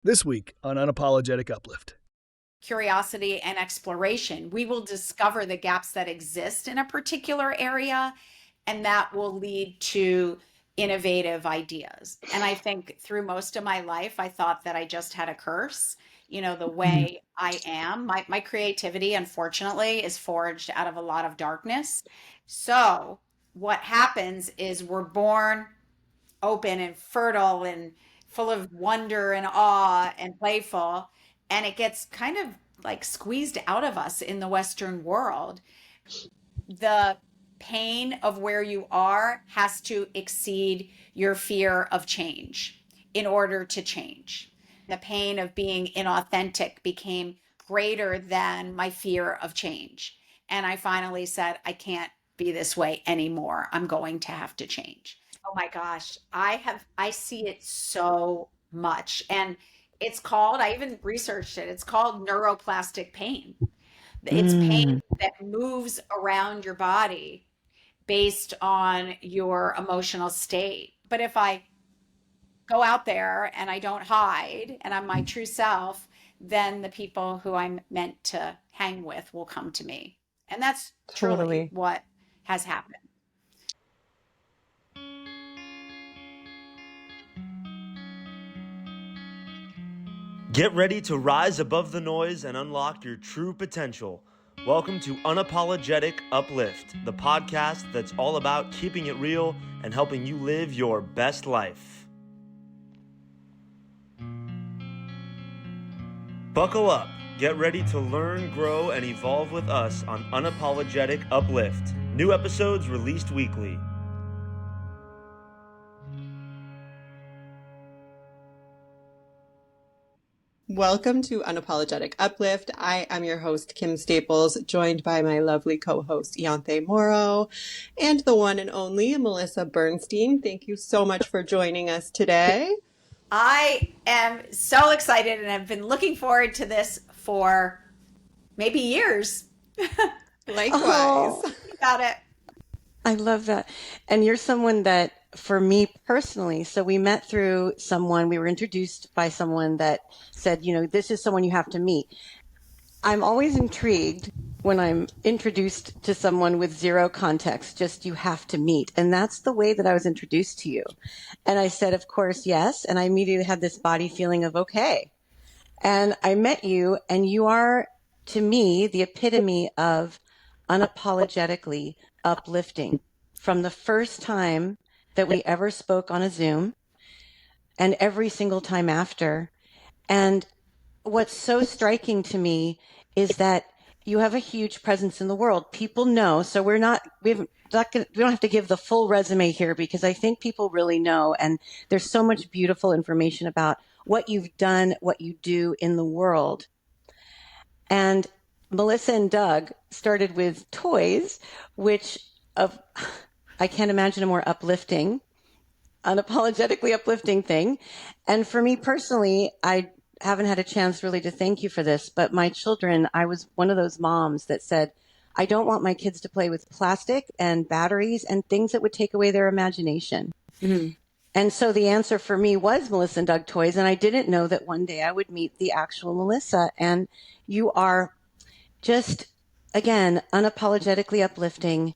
This week on Unapologetic Uplift. Curiosity and exploration. We will discover the gaps that exist in a particular area, and that will lead to innovative ideas. And I think through most of my life, I thought that I just had a curse. You know, the way I am, my creativity, unfortunately, is forged out of a lot of darkness. So, what happens is we're born open and fertile and full of wonder and awe and playful. And it gets kind of like squeezed out of us in the Western world. The pain of where you are has to exceed your fear of change in order to change. The pain of being inauthentic became greater than my fear of change. And I finally said, I can't be this way anymore. I'm going to have to change. Oh my gosh, I see it so much. And it's called, I even researched it, it's called neuroplastic pain. It's pain Mm. that moves around your body based on your emotional state. But if I go out there and I don't hide and I'm my true self, then the people who I'm meant to hang with will come to me. And that's truly Totally. what has happened. Get ready to rise above the noise and unlock your true potential. Welcome to Unapologetic Uplift, the podcast that's all about keeping it real and helping you live your best life. Buckle up. Get ready to learn, grow, and evolve with us on Unapologetic Uplift. New episodes released weekly. Welcome to Unapologetic Uplift. I am your host, Kim Staples, joined by my lovely co-host, Ianthe Mauro, and the one and only Melissa Bernstein. Thank you so much for joining us today. I am so excited and I've been looking forward to this for maybe years. Likewise. Oh, About it. I love that. And you're someone that, for me personally, so we met through someone, we were introduced by someone that said, you know, this is someone you have to meet. I'm always intrigued when I'm introduced to someone with zero context, just you have to meet. And that's the way that I was introduced to you. And I said, of course, yes. And I immediately had this body feeling of, okay. And I met you, and you are, to me, the epitome of unapologetically uplifting. From the first time that we ever spoke on a Zoom and every single time after. And what's so striking to me is that you have a huge presence in the world. People know, so we don't have to give the full resume here because I think people really know. And there's so much beautiful information about what you've done, what you do in the world. And Melissa and Doug started with toys, which I can't imagine a more uplifting, unapologetically uplifting thing. And for me personally, I haven't had a chance really to thank you for this, but my children, I was one of those moms that said, I don't want my kids to play with plastic and batteries and things that would take away their imagination. Mm-hmm. And so the answer for me was Melissa and Doug Toys. And I didn't know that one day I would meet the actual Melissa. And you are just, again, unapologetically uplifting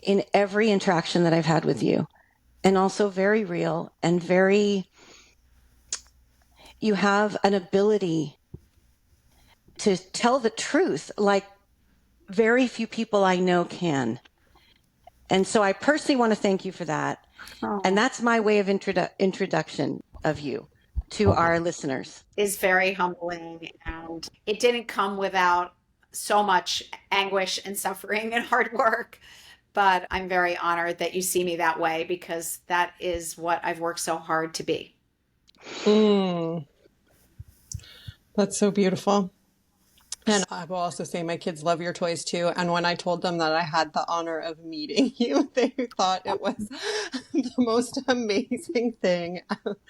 in every interaction that I've had with you. And also very real and you have an ability to tell the truth like very few people I know can. And so I personally want to thank you for that. Oh. And that's my way of introduction of you to our listeners. Is very humbling, and it didn't come without so much anguish and suffering and hard work. But I'm very honored that you see me that way because that is what I've worked so hard to be. That's so beautiful. And I will also say my kids love your toys too. And when I told them that I had the honor of meeting you, they thought it was the most amazing thing.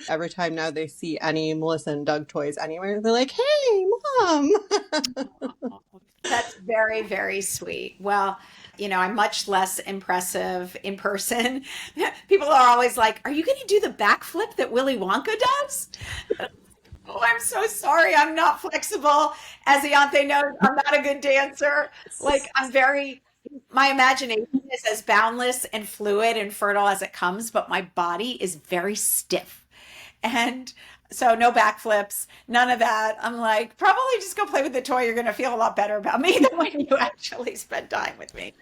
Every time now they see any Melissa and Doug toys anywhere, they're like, hey, Mom. That's very, very sweet. Well, I'm much less impressive in person. People are always like, "Are you going to do the backflip that Willy Wonka does?" Oh, I'm so sorry. I'm not flexible. As Ianthe knows, I'm not a good dancer. Like, my imagination is as boundless and fluid and fertile as it comes, but my body is very stiff. And so, no backflips, none of that. I'm like, probably just go play with the toy. You're going to feel a lot better about me than when you actually spend time with me.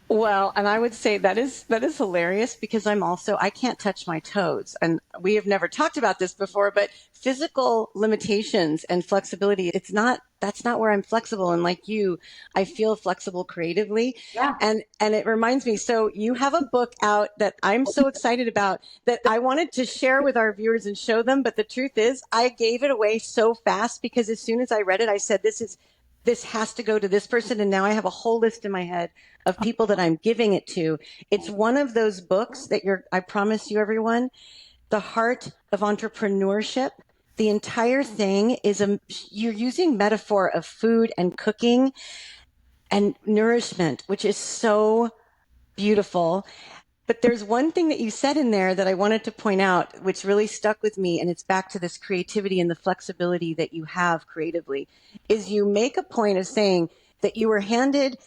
Well, and I would say that is hilarious because I can't touch my toes. And we have never talked about this before, but physical limitations and flexibility, that's not where I'm flexible. And like you, I feel flexible creatively. Yeah. And it reminds me, so you have a book out that I'm so excited about that I wanted to share with our viewers and show them. But the truth is I gave it away so fast because as soon as I read it, I said, this has to go to this person. And now I have a whole list in my head of people that I'm giving it to. It's one of those books that I promise you, everyone, The Heart of Entrepreneurship. The entire thing is you're using metaphor of food and cooking and nourishment, which is so beautiful. But there's one thing that you said in there that I wanted to point out, which really stuck with me. And it's back to this creativity and the flexibility that you have creatively, is you make a point of saying that you were handed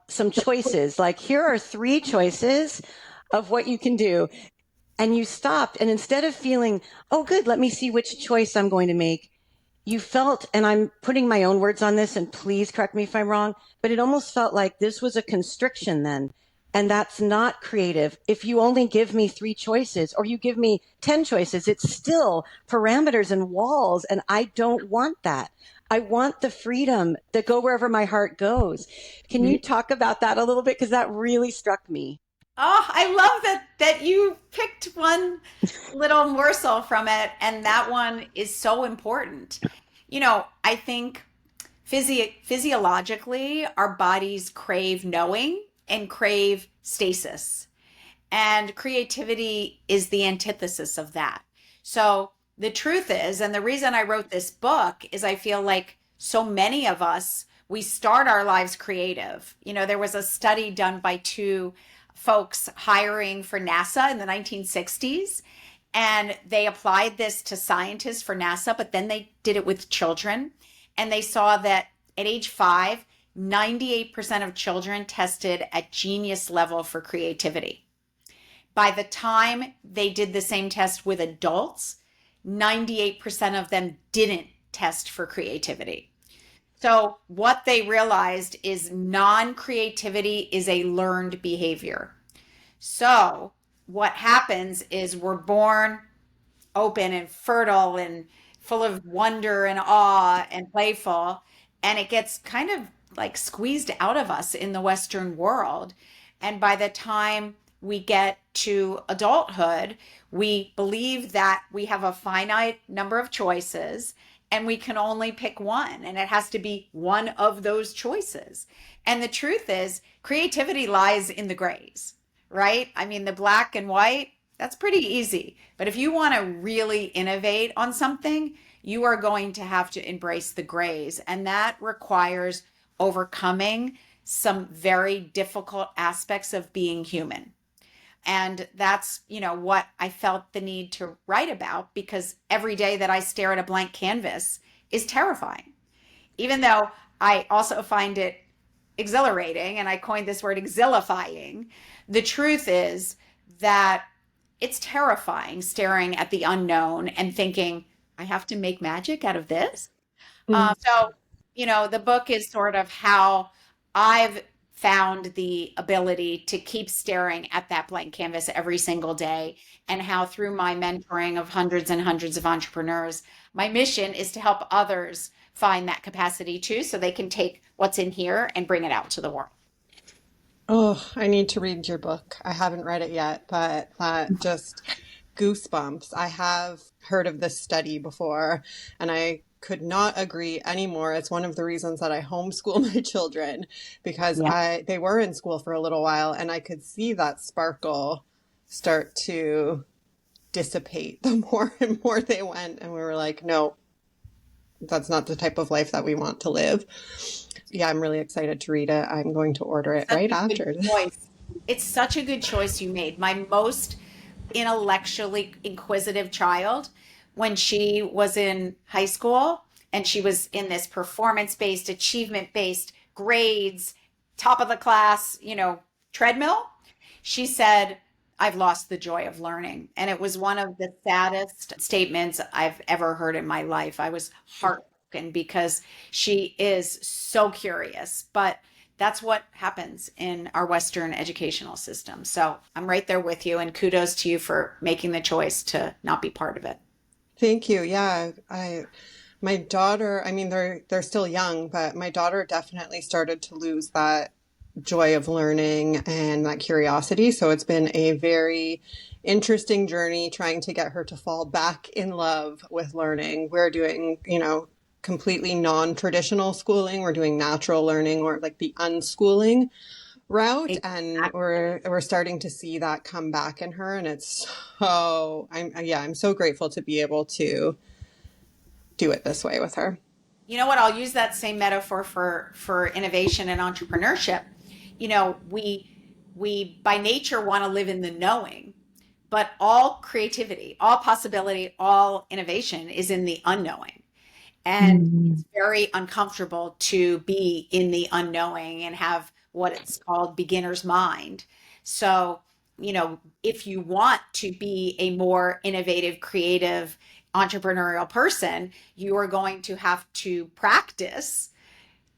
some choices, like here are 3 choices of what you can do. And you stopped. And instead of feeling, oh, good, let me see which choice I'm going to make, you felt, and I'm putting my own words on this, and please correct me if I'm wrong, but it almost felt like this was a constriction then. And that's not creative. If you only give me 3 choices or you give me 10 choices, it's still parameters and walls. And I don't want that. I want the freedom to go wherever my heart goes. Can you talk about that a little bit? Because that really struck me. Oh, I love that you picked one little morsel from it, and that one is so important. I think physiologically, our bodies crave knowing and crave stasis. And creativity is the antithesis of that. So the truth is, and the reason I wrote this book is I feel like so many of us, we start our lives creative. There was a study done by 2 folks hiring for NASA in the 1960s, and they applied this to scientists for NASA, but then they did it with children. And they saw that at age 5, 98% of children tested at genius level for creativity. By the time they did the same test with adults, 98% of them didn't test for creativity. So what they realized is non-creativity is a learned behavior. So what happens is we're born open and fertile and full of wonder and awe and playful, and it gets kind of like squeezed out of us in the Western world. And by the time we get to adulthood, we believe that we have a finite number of choices and we can only pick one, and it has to be one of those choices. And the truth is, creativity lies in the grays, right? I mean, the black and white, that's pretty easy. But if you want to really innovate on something, you are going to have to embrace the grays. And that requires overcoming some very difficult aspects of being human. And that's, what I felt the need to write about, because every day that I stare at a blank canvas is terrifying. Even though I also find it exhilarating, and I coined this word exilifying, the truth is that it's terrifying staring at the unknown and thinking, I have to make magic out of this. So, the book is sort of how I've found the ability to keep staring at that blank canvas every single day, and how through my mentoring of hundreds and hundreds of entrepreneurs, my mission is to help others find that capacity too, so they can take what's in here and bring it out to the world. Oh, I need to read your book. I haven't read it yet, but just goosebumps. I have heard of this study before, and I could not agree anymore. It's one of the reasons that I homeschool my children, because they were in school for a little while, and I could see that sparkle start to dissipate the more and more they went. And we were like, no, that's not the type of life that we want to live. Yeah, I'm really excited to read it. I'm going to order it Such right a good after. choice. It's such a good choice you made. My most intellectually inquisitive child, when she was in high school and she was in this performance based, achievement based grades, top of the class, treadmill, she said, I've lost the joy of learning. And it was one of the saddest statements I've ever heard in my life. I was heartbroken because she is so curious, but that's what happens in our Western educational system. So I'm right there with you, and kudos to you for making the choice to not be part of it. Thank you. Yeah, my daughter, I mean, they're still young, but my daughter definitely started to lose that joy of learning and that curiosity. So it's been a very interesting journey trying to get her to fall back in love with learning. We're doing, completely non-traditional schooling. We're doing natural learning, or like the unschooling route, and Exactly. we're starting to see that come back in her, and it's so I'm so grateful to be able to do it this way with her. You know what? I'll use that same metaphor for innovation and entrepreneurship. We by nature want to live in the knowing, but all creativity, all possibility, all innovation is in the unknowing. And it's very uncomfortable to be in the unknowing and have what it's called beginner's mind. So, if you want to be a more innovative, creative, entrepreneurial person, you are going to have to practice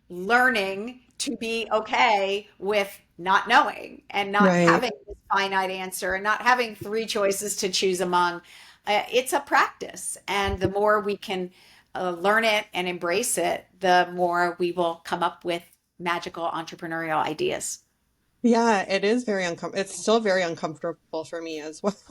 learning to be okay with not knowing and not Right. having this finite answer and not having three choices to choose among. It's a practice. And the more we can learn it and embrace it, the more we will come up with magical entrepreneurial ideas. Yeah, it is very uncomfortable. It's still very uncomfortable for me as well. It's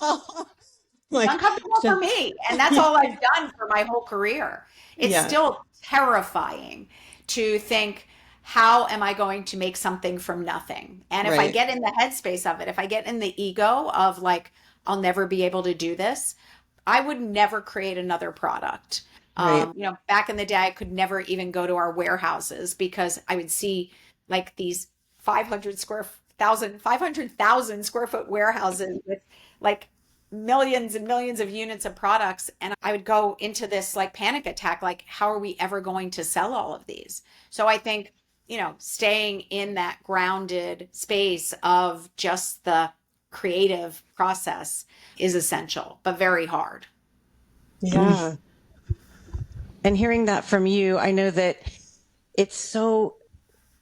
Like, uncomfortable for me. And that's yeah, all I've done for my whole career. It's yeah, still terrifying to think, how am I going to make something from nothing? And if I right, get in the headspace of it, if I get in the ego of like, I'll never be able to do this, I would never create another product. right. Back in the day, I could never even go to our warehouses because I would see like these 500,000 square foot warehouses with like millions and millions of units of products. And I would go into this like panic attack, like, how are we ever going to sell all of these? So I think, staying in that grounded space of just the creative process is essential, but very hard. Yeah, And hearing that from you, I know that it's so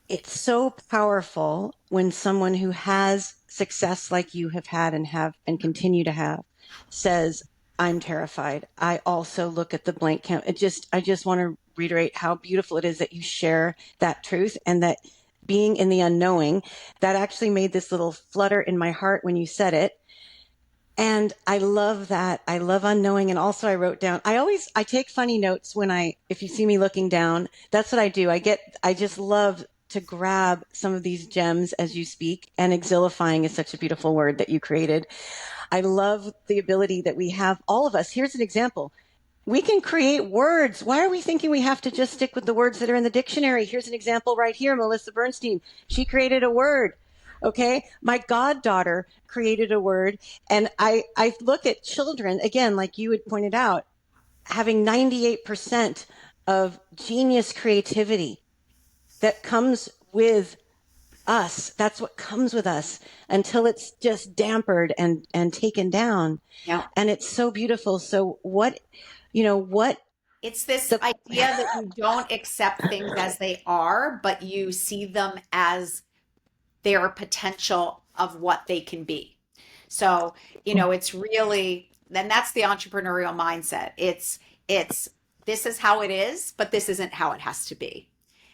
it's so powerful when someone who has success like you have had and continue to have says, I'm terrified. I also look at the blank canvas. I just want to reiterate how beautiful it is that you share that truth, and that being in the unknowing, that actually made this little flutter in my heart when you said it. And I love that. I love unknowing. And also I wrote down, I take funny notes if you see me looking down, that's what I do. I just love to grab some of these gems as you speak. And exilifying is such a beautiful word that you created. I love the ability that we have, all of us. Here's an example. We can create words. Why are we thinking we have to just stick with the words that are in the dictionary? Here's an example right here. Melissa Bernstein, she created a word. Okay. My goddaughter created a word. And I look at children, again, like you had pointed out, having 98% of genius creativity that comes with us. That's what comes with us until it's just dampered and taken down. Yeah. And it's so beautiful. So what It's this idea that you don't accept things as they are, but you see them as their potential of what they can be. So, it's really, then that's the entrepreneurial mindset. It's this is how it is, but this isn't how it has to be.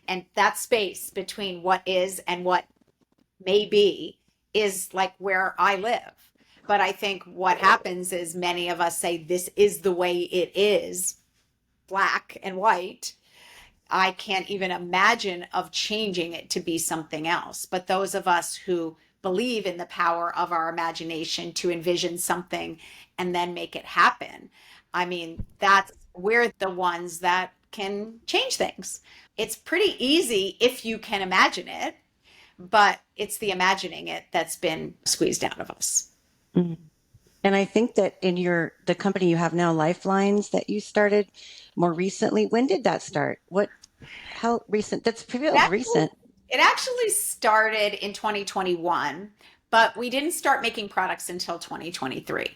And that space between what is and what may be is like where I live. But I think what happens is many of us say, this is the way it is, black and white. I can't even imagine of changing it to be something else. But those of us who believe in the power of our imagination to envision something and then make it happen, I mean, we're the ones that can change things. It's pretty easy if you can imagine it, but it's the imagining it that's been squeezed out of us. Mm. And I think that in the company you have now, Lifelines, that you started more recently, when did that start? How recent? That feels recent. It actually started in 2021, but we didn't start making products until 2023.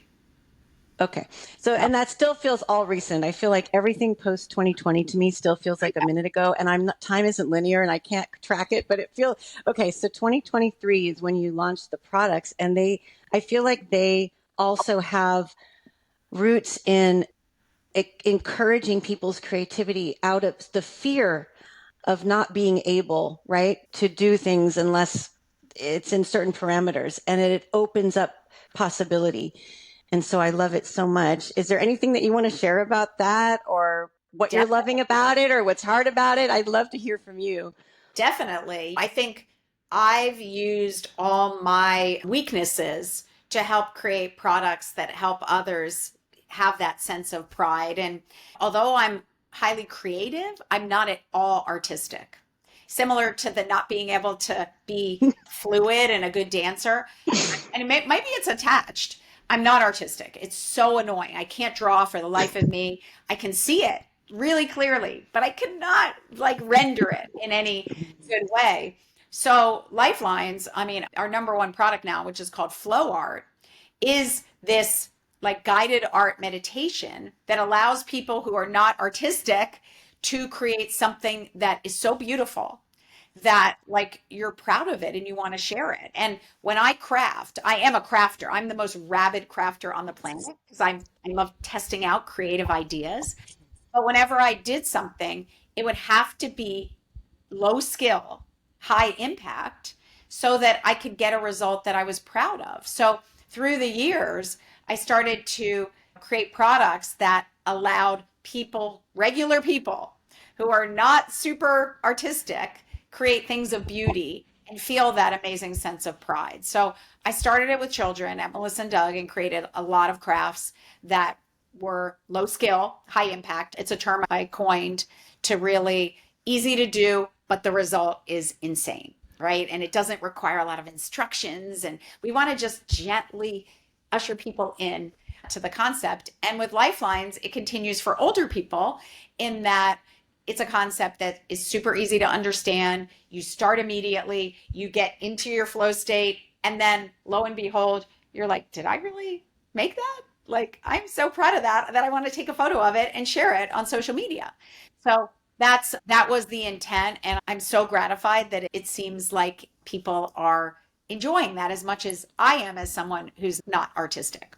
Okay. So, and that still feels all recent. I feel like everything post 2020 to me still feels like a minute ago, and time isn't linear and I can't track it, but it feels okay. So 2023 is when you launched the products, and I feel like they also have roots in encouraging people's creativity out of the fear of not being able, right, to do things unless it's in certain parameters, and it opens up possibility. And so I love it so much. Is there anything that you want to share about that, or what you're loving about it, or what's hard about it? I'd love to hear from you. Definitely. I think I've used all my weaknesses to help create products that help others have that sense of pride. And although I'm highly creative, I'm not at all artistic. Similar to the not being able to be fluid and a good dancer. And maybe it's attached. I'm not artistic. It's so annoying. I can't draw for the life of me. I can see it really clearly, but I cannot render it in any good way. So Lifelines, our number one product now, which is called Flow Art, is this guided art meditation that allows people who are not artistic to create something that is so beautiful that you're proud of it and you want to share it. And when I craft, I am a crafter. I'm the most rabid crafter on the planet because I love testing out creative ideas. But whenever I did something, it would have to be low skill, high impact, so that I could get a result that I was proud of. So through the years, I started to create products that allowed people, regular people who are not super artistic, create things of beauty and feel that amazing sense of pride. So I started it with children at Melissa and Doug and created a lot of crafts that were low skill, high impact. It's a term I coined to really easy to do, but the result is insane, right? And it doesn't require a lot of instructions. And we want to just gently usher people in to the concept. And with Lifelines, it continues for older people in that it's a concept that is super easy to understand. You start immediately, you get into your flow state, and then lo and behold, you're like, did I really make that? I'm so proud of that I want to take a photo of it and share it on social media. So that was the intent. And I'm so gratified that it seems like people are enjoying that as much as I am as someone who's not artistic.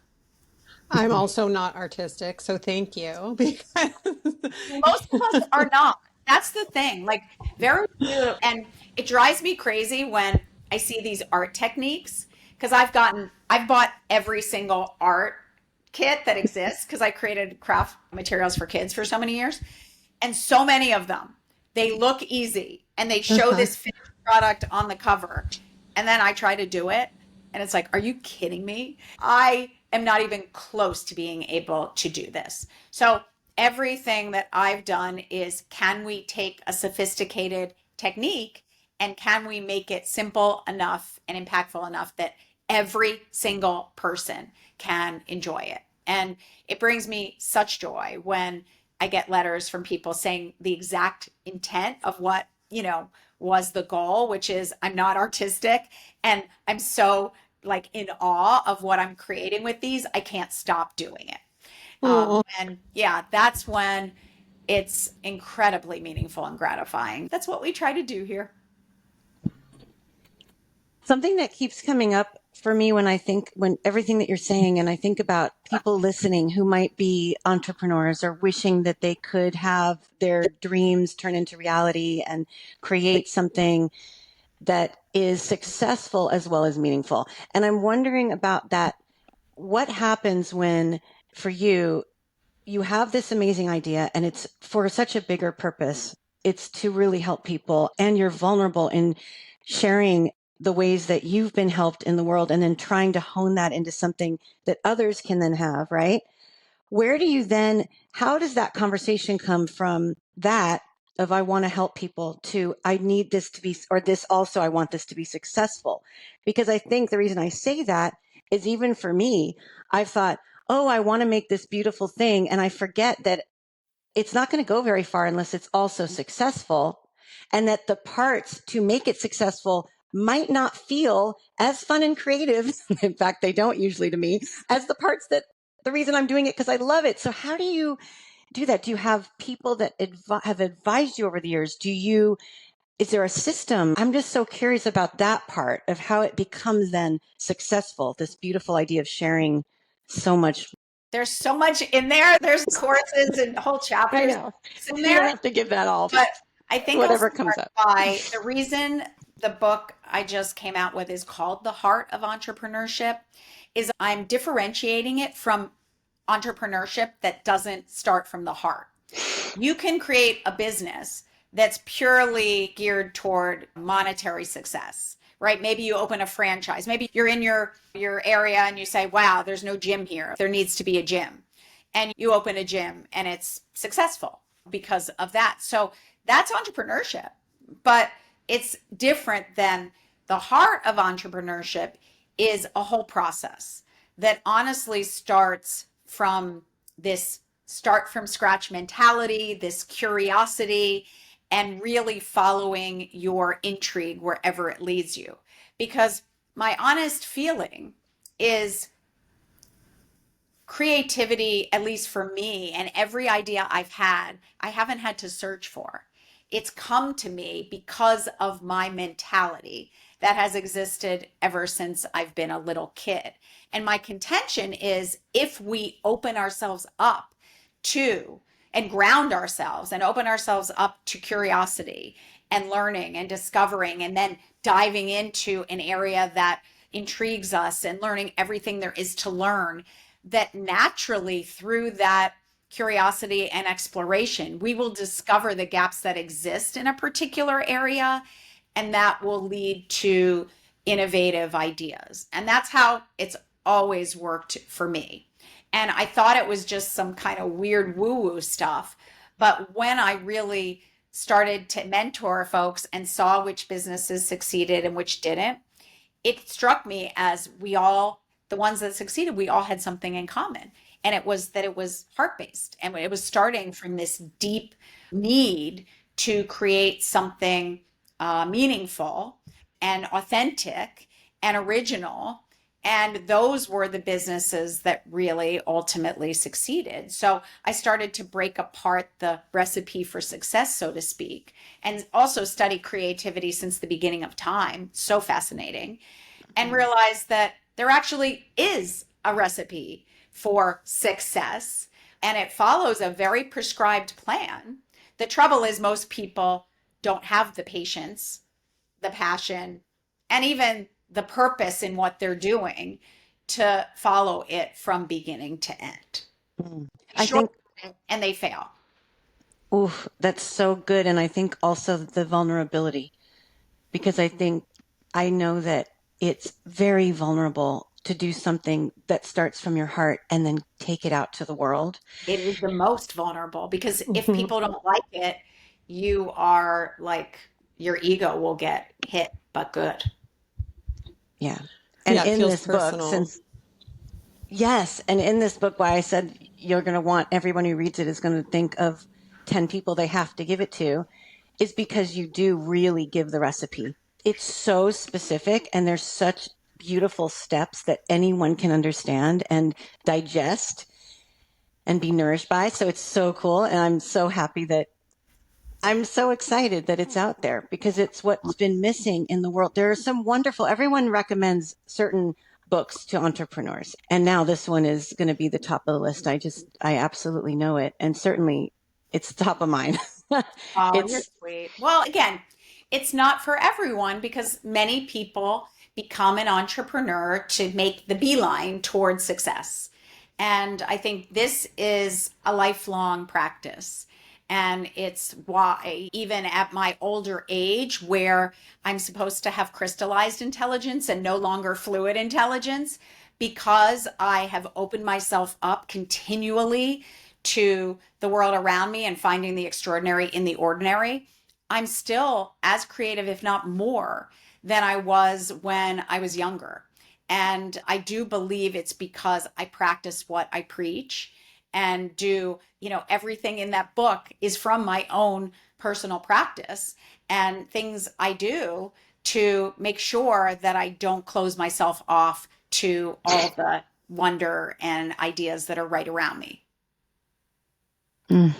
I'm also not artistic, so thank you. Because most of us are not. That's the thing. Very few, and it drives me crazy when I see these art techniques because I've bought every single art kit that exists because I created craft materials for kids for so many years, and so many of them, they look easy and they show this finished product on the cover, and then I try to do it and it's like, are you kidding me? I am not even close to being able to do this. So everything that I've done is, can we take a sophisticated technique and can we make it simple enough and impactful enough that every single person can enjoy it? And it brings me such joy when I get letters from people saying the exact intent of what, was the goal, which is I'm not artistic and I'm so in awe of what I'm creating with these. I can't stop doing it. And yeah, that's when it's incredibly meaningful and gratifying. That's what we try to do here. Something that keeps coming up for me when everything that you're saying, and I think about people listening who might be entrepreneurs or wishing that they could have their dreams turn into reality and create something that is successful as well as meaningful. And I'm wondering about that. What happens when, for you have this amazing idea and it's for such a bigger purpose? It's to really help people, and you're vulnerable in sharing the ways that you've been helped in the world and then trying to hone that into something that others can then have, right? How does that conversation come from that of I want to help people to I need this to be, or this also, I want this to be successful. Because I think the reason I say that is even for me, I've thought, oh, I want to make this beautiful thing. And I forget that it's not going to go very far unless it's also successful. And that the parts to make it successful might not feel as fun and creative. In fact, they don't usually to me, as the parts that the reason I'm doing it because I love it. So how do you do that? Do you have people that have advised you over the years? Is there a system? I'm just so curious about that part of how it becomes then successful, this beautiful idea of sharing so much. There's so much in there. There's courses and whole I chapters know. in You there. don't have to give that all. But I think I'll Whatever comes start up. by the reason the book I just came out with is called The Heart of Entrepreneurship is I'm differentiating it from entrepreneurship that doesn't start from the heart. You can create a business that's purely geared toward monetary success, right? Maybe you open a franchise. Maybe you're in your area and you say, wow, there's no gym here. There needs to be a gym. And you open a gym and it's successful because of that. So that's entrepreneurship, but it's different than the heart of entrepreneurship is a whole process that honestly starts from this start from scratch mentality, this curiosity, and really following your intrigue wherever it leads you. Because my honest feeling is creativity, at least for me, and every idea I've had, I haven't had to search for. It's come to me because of my mentality that has existed ever since I've been a little kid. And my contention is if we open ourselves up to and ground ourselves and open ourselves up to curiosity and learning and discovering and then diving into an area that intrigues us and learning everything there is to learn, that naturally through that curiosity and exploration, we will discover the gaps that exist in a particular area, and that will lead to innovative ideas. And that's how it's always worked for me. And I thought it was just some kind of weird woo-woo stuff. But when I really started to mentor folks and saw which businesses succeeded and which didn't, it struck me as the ones that succeeded, we all had something in common. And it was that it was heart-based. And it was starting from this deep need to create something meaningful and authentic and original. And those were the businesses that really ultimately succeeded. So I started to break apart the recipe for success, so to speak, and also study creativity since the beginning of time. So fascinating. And realized that there actually is a recipe for success, and it follows a very prescribed plan. The trouble is most people don't have the patience, the passion, and even the purpose in what they're doing to follow it from beginning to end. I think, And they fail. oof, that's so good. And I think also the vulnerability, because I know that it's very vulnerable to do something that starts from your heart and then take it out to the world. It is the most vulnerable because if people don't like it, you are like, your ego will get hit, but good. Yeah. And Yeah, it in feels this personal. book, yes, and in this book, why I said you're going to want everyone who reads it is going to think of 10 people they have to give it to, is because you do really give the recipe. It's so specific and there's such beautiful steps that anyone can understand and digest and be nourished by. So it's so cool. And I'm so excited that it's out there because it's what's been missing in the world. There are some everyone recommends certain books to entrepreneurs. And now this one is going to be the top of the list. I absolutely know it. And certainly it's top of mind. Oh, you're sweet. Well, again, it's not for everyone because many people become an entrepreneur to make the beeline towards success. And I think this is a lifelong practice. And it's why, even at my older age, where I'm supposed to have crystallized intelligence and no longer fluid intelligence, because I have opened myself up continually to the world around me and finding the extraordinary in the ordinary, I'm still as creative, if not more, than I was when I was younger. And I do believe it's because I practice what I preach and do, everything in that book is from my own personal practice and things I do to make sure that I don't close myself off to all the wonder and ideas that are right around me. Mm,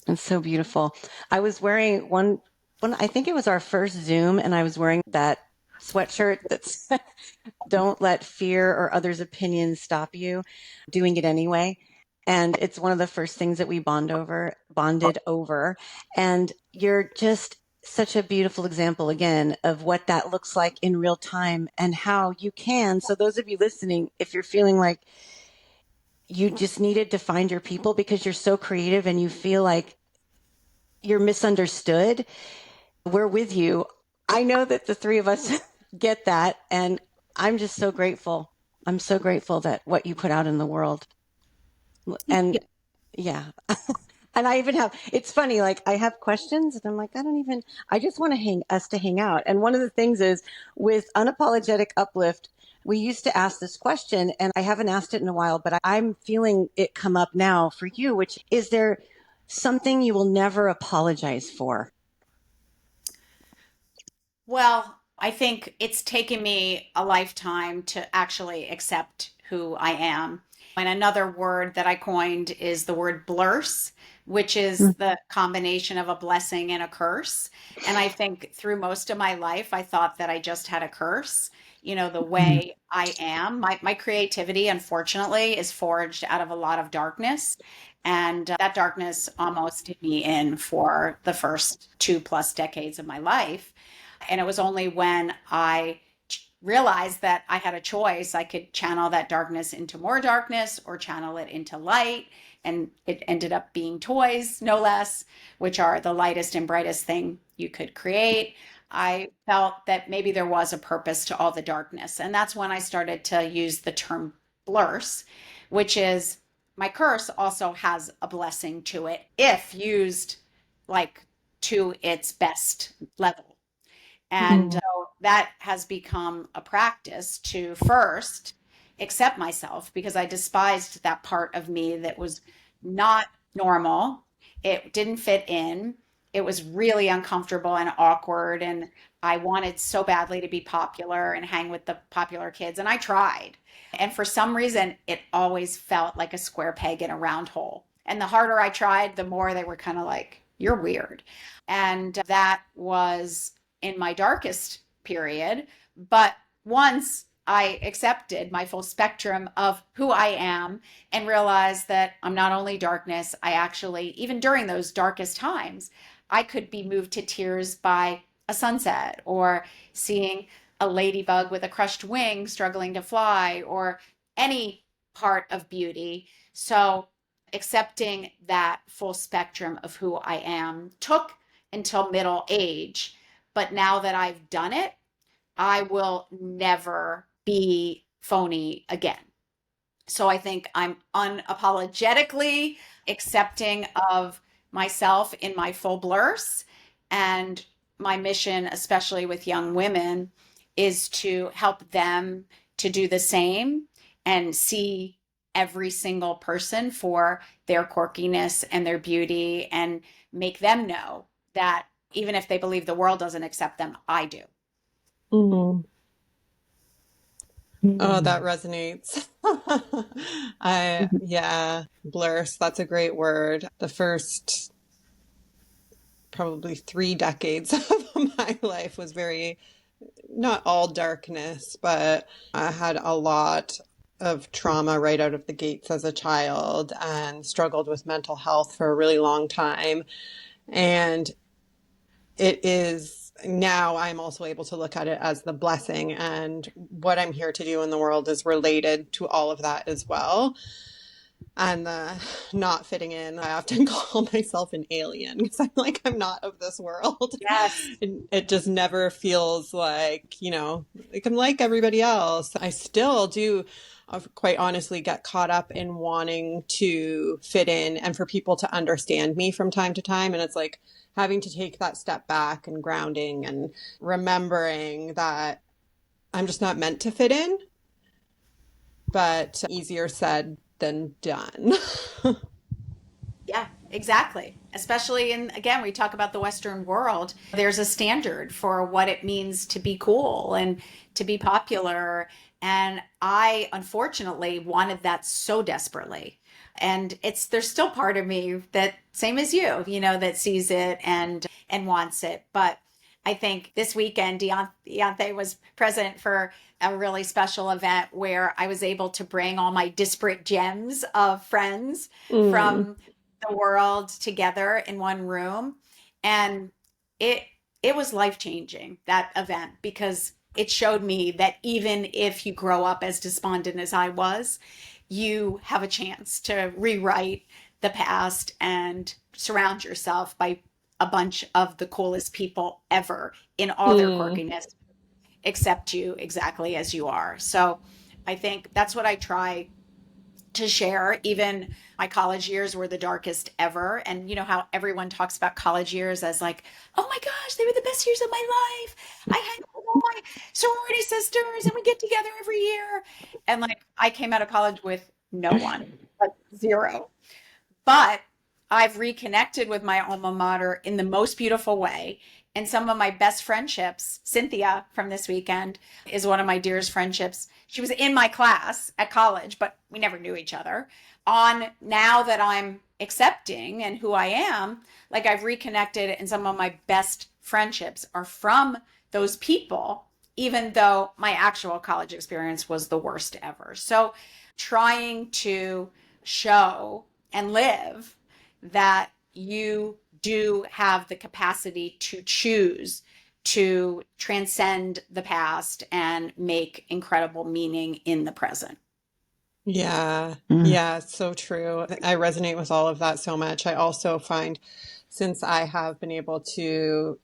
it's so beautiful. I was wearing one, I think it was our first Zoom, and I was wearing that sweatshirt that's don't let fear or others' opinions stop you doing it anyway. And it's one of the first things that we bonded over. And you're just such a beautiful example again of what that looks like in real time and how you can. So those of you listening, if you're feeling like you just needed to find your people because you're so creative and you feel like you're misunderstood, we're with you. I know that the three of us get that. And I'm just so grateful. I'm so grateful that what you put out in the world. And yeah. And I even have, it's funny, like I have questions and I'm like, I just want us to hang out. And one of the things is with Unapologetic Uplift, we used to ask this question and I haven't asked it in a while, but I'm feeling it come up now for you, which is there something you will never apologize for? Well, I think it's taken me a lifetime to actually accept who I am. And another word that I coined is the word blurse, which is the combination of a blessing and a curse. And I think through most of my life, I thought that I just had a curse. The way I am, my creativity, unfortunately, is forged out of a lot of darkness. And that darkness almost did me in for the first 2+ decades of my life. And it was only when I realized that I had a choice, I could channel that darkness into more darkness or channel it into light. And it ended up being toys, no less, which are the lightest and brightest thing you could create. I felt that maybe there was a purpose to all the darkness. And that's when I started to use the term blurse, which is my curse also has a blessing to it if used like to its best level. And so that has become a practice to first accept myself because I despised that part of me that was not normal. It didn't fit in. It was really uncomfortable and awkward. And I wanted so badly to be popular and hang with the popular kids. And I tried. And for some reason, it always felt like a square peg in a round hole. And the harder I tried, the more they were kind of like, you're weird. And that was in my darkest period. But once I accepted my full spectrum of who I am and realized that I'm not only darkness, I actually, even during those darkest times, I could be moved to tears by a sunset or seeing a ladybug with a crushed wing struggling to fly or any part of beauty. So accepting that full spectrum of who I am took until middle age. But now that I've done it, I will never be phony again. So I think I'm unapologetically accepting of myself in my full blurse. And my mission, especially with young women, is to help them to do the same and see every single person for their quirkiness and their beauty and make them know that even if they believe the world doesn't accept them, I do. Mm. Oh, that resonates. Blurse, that's a great word. The first probably 3 decades of my life was not all darkness, but I had a lot of trauma right out of the gates as a child and struggled with mental health for a really long time. And it is now I'm also able to look at it as the blessing, and what I'm here to do in the world is related to all of that as well. and the not fitting in. I often call myself an alien because I'm like, I'm not of this world. Yes. And it just never feels like, like I'm like everybody else. I still do, quite honestly, get caught up in wanting to fit in and for people to understand me from time to time. And it's like having to take that step back and grounding and remembering that I'm just not meant to fit in, but easier said than done. Yeah, exactly. Especially again, we talk about the Western world. There's a standard for what it means to be cool and to be popular. And I unfortunately wanted that so desperately. And there's still part of me that same as you, that sees it and wants it. But I think this weekend, Ianthe was present for a really special event where I was able to bring all my disparate gems of friends from the world together in one room. And it was life-changing, that event, because it showed me that even if you grow up as despondent as I was, you have a chance to rewrite the past and surround yourself by a bunch of the coolest people ever in all their quirkiness, accept you exactly as you are. So I think that's what I try to share. Even my college years were the darkest ever. And you know how everyone talks about college years as like, oh my gosh, they were the best years of my life. I had all my sorority sisters and we get together every year. And like, I came out of college with no one, like zero. But I've reconnected with my alma mater in the most beautiful way. And some of my best friendships, Cynthia from this weekend is one of my dearest friendships. She was in my class at college, but we never knew each other. On now that I'm accepting and who I am, like I've reconnected, and some of my best friendships are from those people, even though my actual college experience was the worst ever. So trying to show and live that you do have the capacity to choose to transcend the past and make incredible meaning in the present. Yeah. Yeah, so true. I resonate with all of that so much. I also find since I have been able to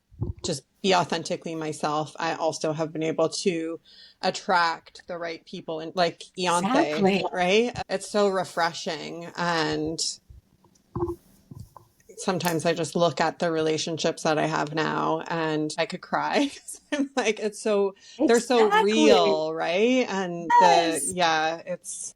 just be authentically myself, I also have been able to attract the right people, and like Ianthe, Exactly. right? It's so refreshing. And sometimes I just look at the relationships that I have now and I could cry 'cause I'm like, they're so Exactly. real, right? And Yes.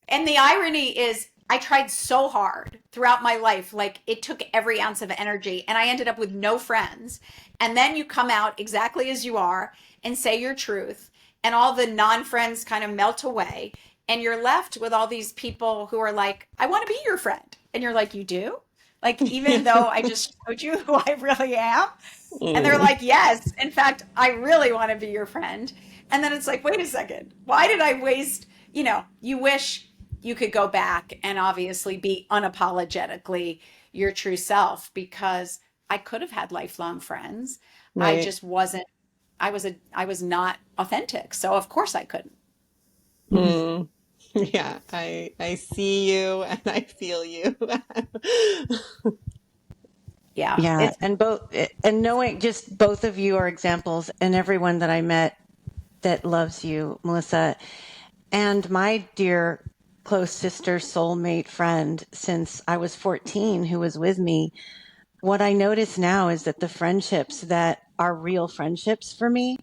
And the irony is, I tried so hard throughout my life. Like it took every ounce of energy, and I ended up with no friends. And then you come out exactly as you are and say your truth, and all the non friends kind of melt away. And you're left with all these people who are like, I want to be your friend. And you're like, you do? Like, even though I just showed you who I really am? And they're like, yes, in fact, I really want to be your friend. And then it's like, wait a second, why did I waste, you wish you could go back and obviously be unapologetically your true self, because I could have had lifelong friends. I Right. just wasn't, I was not authentic. So of course I couldn't. Mm. Yeah, I see you and I feel you. Yeah. Yeah, It's and knowing just both of you are examples, and everyone that I met that loves you, Melissa, and my dear close sister, soulmate friend since I was 14 who was with me. What I notice now is that the friendships that are real friendships for me,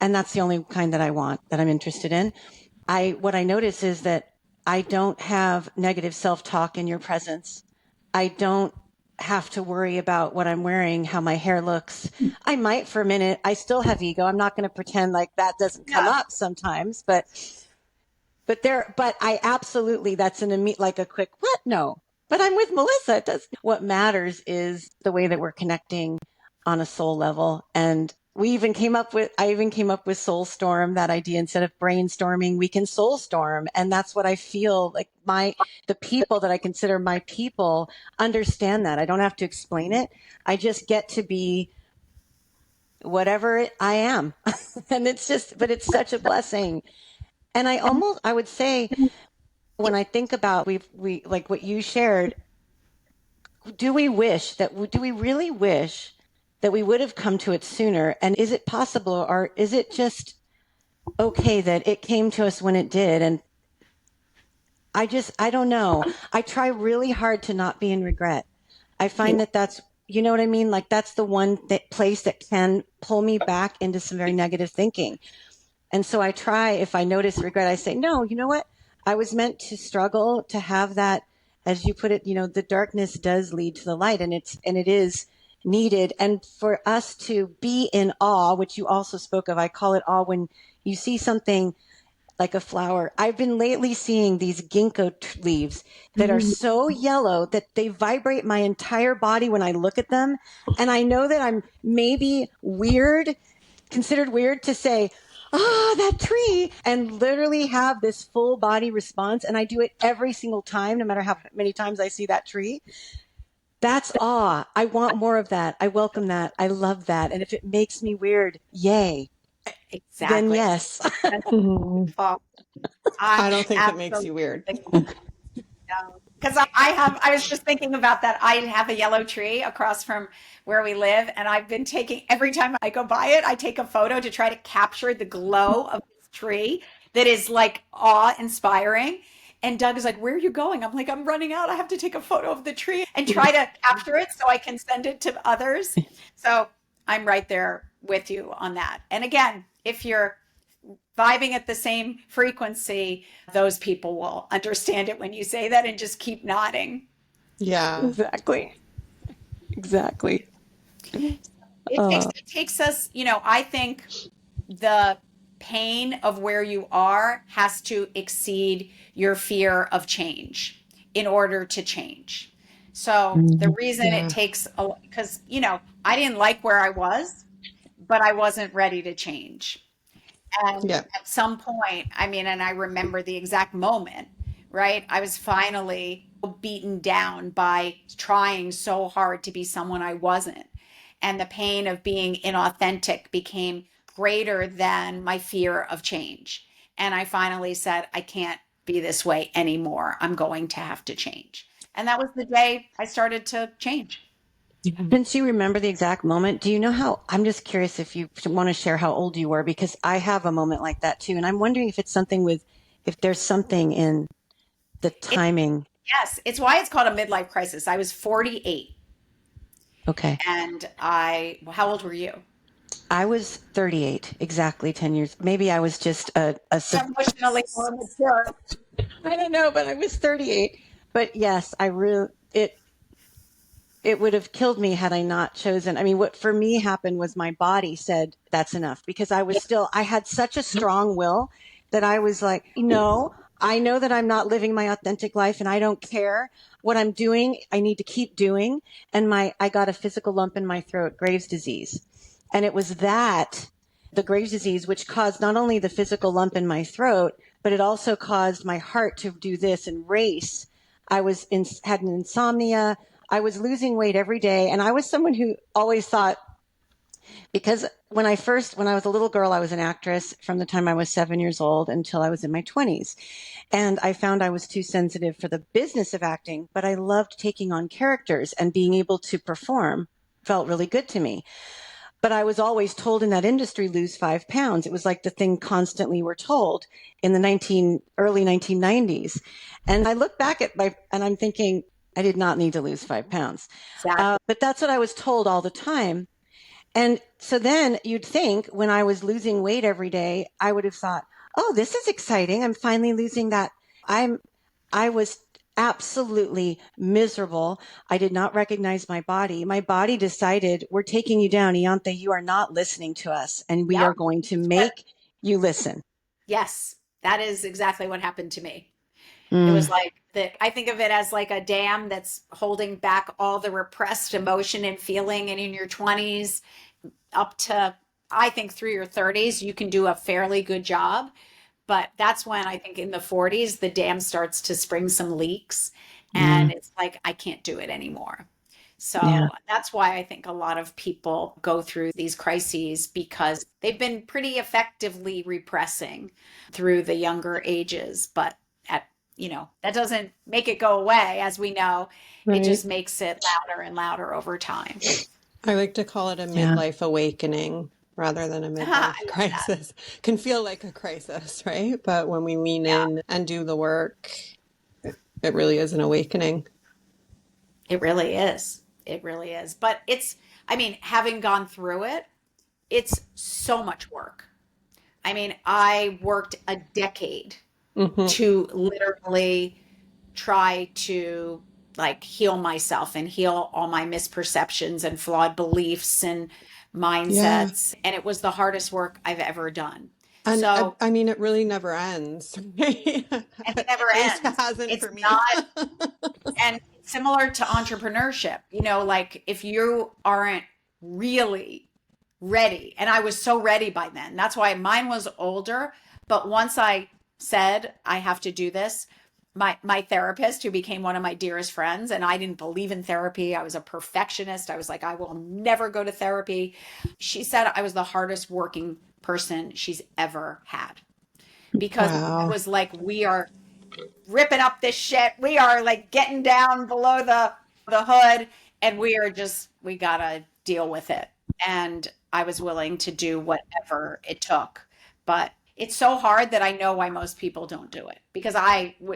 and that's the only kind that I want, that I'm interested in. What I notice is that I don't have negative self-talk in your presence. I don't have to worry about what I'm wearing, how my hair looks. I might for a minute. I still have ego. I'm not going to pretend like that doesn't come yeah. up sometimes, but I absolutely, that's like a quick, what? No, but I'm with Melissa. It does. What matters is the way that we're connecting on a soul level. And I even came up with Soul Storm, that idea. Instead of brainstorming, we can soul storm. And that's what I feel like the people that I consider my people understand that. I don't have to explain it. I just get to be whatever I am. And but it's such a blessing. And I would say, When I think about we like what you shared, do we really wish that we would have come to it sooner? And is it possible, or is it just okay that it came to us when it did? And I don't know. I try really hard to not be in regret. I find that that's, you know what I mean? Like that's the one place that can pull me back into some very negative thinking. And so I try, if I notice regret, I say, no, you know what? I was meant to struggle to have that, as you put it, the darkness does lead to the light, and it is needed. And for us to be in awe, which you also spoke of, I call it awe when you see something like a flower. I've been lately seeing these ginkgo leaves that are so yellow that they vibrate my entire body when I look at them. And I know that I'm maybe considered weird to say, that tree, and literally have this full body response. And I do it every single time, no matter how many times I see that tree. That's awe. I want more of that. I welcome that. I love that. And if it makes me weird, yay. Then Exactly. yes. I don't think it makes Absolutely. you weird. Because I was just thinking about that. I have a yellow tree across from where we live, and I've been every time I go by it, I take a photo to try to capture the glow of this tree that is like awe-inspiring. And Doug is like, "Where are you going?" I'm like, "I'm running out. I have to take a photo of the tree and try to capture it so I can send it to others." So I'm right there with you on that. And again, if you're vibing at the same frequency, those people will understand it when you say that and just keep nodding. Yeah. Exactly. It takes us, I think the pain of where you are has to exceed your fear of change in order to change. So the reason it Yeah. takes, because, I didn't like where I was, but I wasn't ready to change. And Yeah. at some point, and I remember the exact moment, right? I was finally beaten down by trying so hard to be someone I wasn't. And the pain of being inauthentic became greater than my fear of change. And I finally said, I can't be this way anymore. I'm going to have to change. And that was the day I started to change. Since you remember the exact moment, do you know I'm just curious if you want to share how old you were, because I have a moment like that too. And I'm wondering if if there's something in the It, timing. yes, it's why it's called a midlife crisis. I was 48. Okay. And how old were you? I was 38, exactly 10 years. Maybe I was just Emotionally more mature. I don't know, but I was 38. But yes, it would have killed me had I not chosen. I mean, what for me happened was my body said, that's enough, because I had such a strong will that I was like, no, I know that I'm not living my authentic life and I don't care what I'm doing. I need to keep doing. And I got a physical lump in my throat, Graves' disease. And it was the Graves' disease, which caused not only the physical lump in my throat, but it also caused my heart to do this and race. Had an insomnia. I was losing weight every day. And I was someone who always thought, because when I was a little girl, I was an actress from the time I was 7 years old until I was in my 20s. And I found I was too sensitive for the business of acting, but I loved taking on characters, and being able to perform felt really good to me. But I was always told in that industry, lose 5 pounds. It was like the thing constantly we're told in the early 1990s. And I look back and I'm thinking, I did not need to lose 5 pounds. Exactly. But that's what I was told all the time. And so then you'd think, when I was losing weight every day, I would have thought, oh, this is exciting. I'm finally losing that. I was absolutely miserable. I did not recognize my body. My body decided, we're taking you down, Ianthe. You are not listening to us, and we are going to make you listen. Yes, that is exactly what happened to me. It was Mm. like I think of it as like a dam that's holding back all the repressed emotion and feeling. And in your 20s up to, I think, through your 30s, you can do a fairly good job. But that's when I think in the 40s, the dam starts to spring some leaks, and it's like, I can't do it anymore. Yeah. So that's why I think a lot of people go through these crises, because they've been pretty effectively repressing through the younger ages. But at that doesn't make it go away, as we know. It Right. just makes it louder and louder over time. I like to call it a Yeah. midlife awakening rather than a I midlife love that. crisis. Can feel like a crisis, right? But when we lean Yeah, in and do the work, it really is an awakening. it really is. It really is. But having gone through it, it's so much work. I worked a decade Hmm. to literally try to like heal myself and heal all my misperceptions and flawed beliefs and Yeah. mindsets. And it was the hardest work I've ever done. And So, I mean, it really never ends. At and it never least it ends. hasn't It's for me. not, and it's similar to entrepreneurship, like if you aren't really ready, and I was so ready by then. That's why mine was older. But once I said I have to do this, my therapist, who became one of my dearest friends, and I didn't believe in therapy. I was a perfectionist. I was like, I will never go to therapy. She said I was the hardest working person she's ever had, because it Wow. was like, we are ripping up this shit. We are like getting down below the hood, and we gotta deal with it. And I was willing to do whatever it took. But it's so hard that I know why most people don't do it, because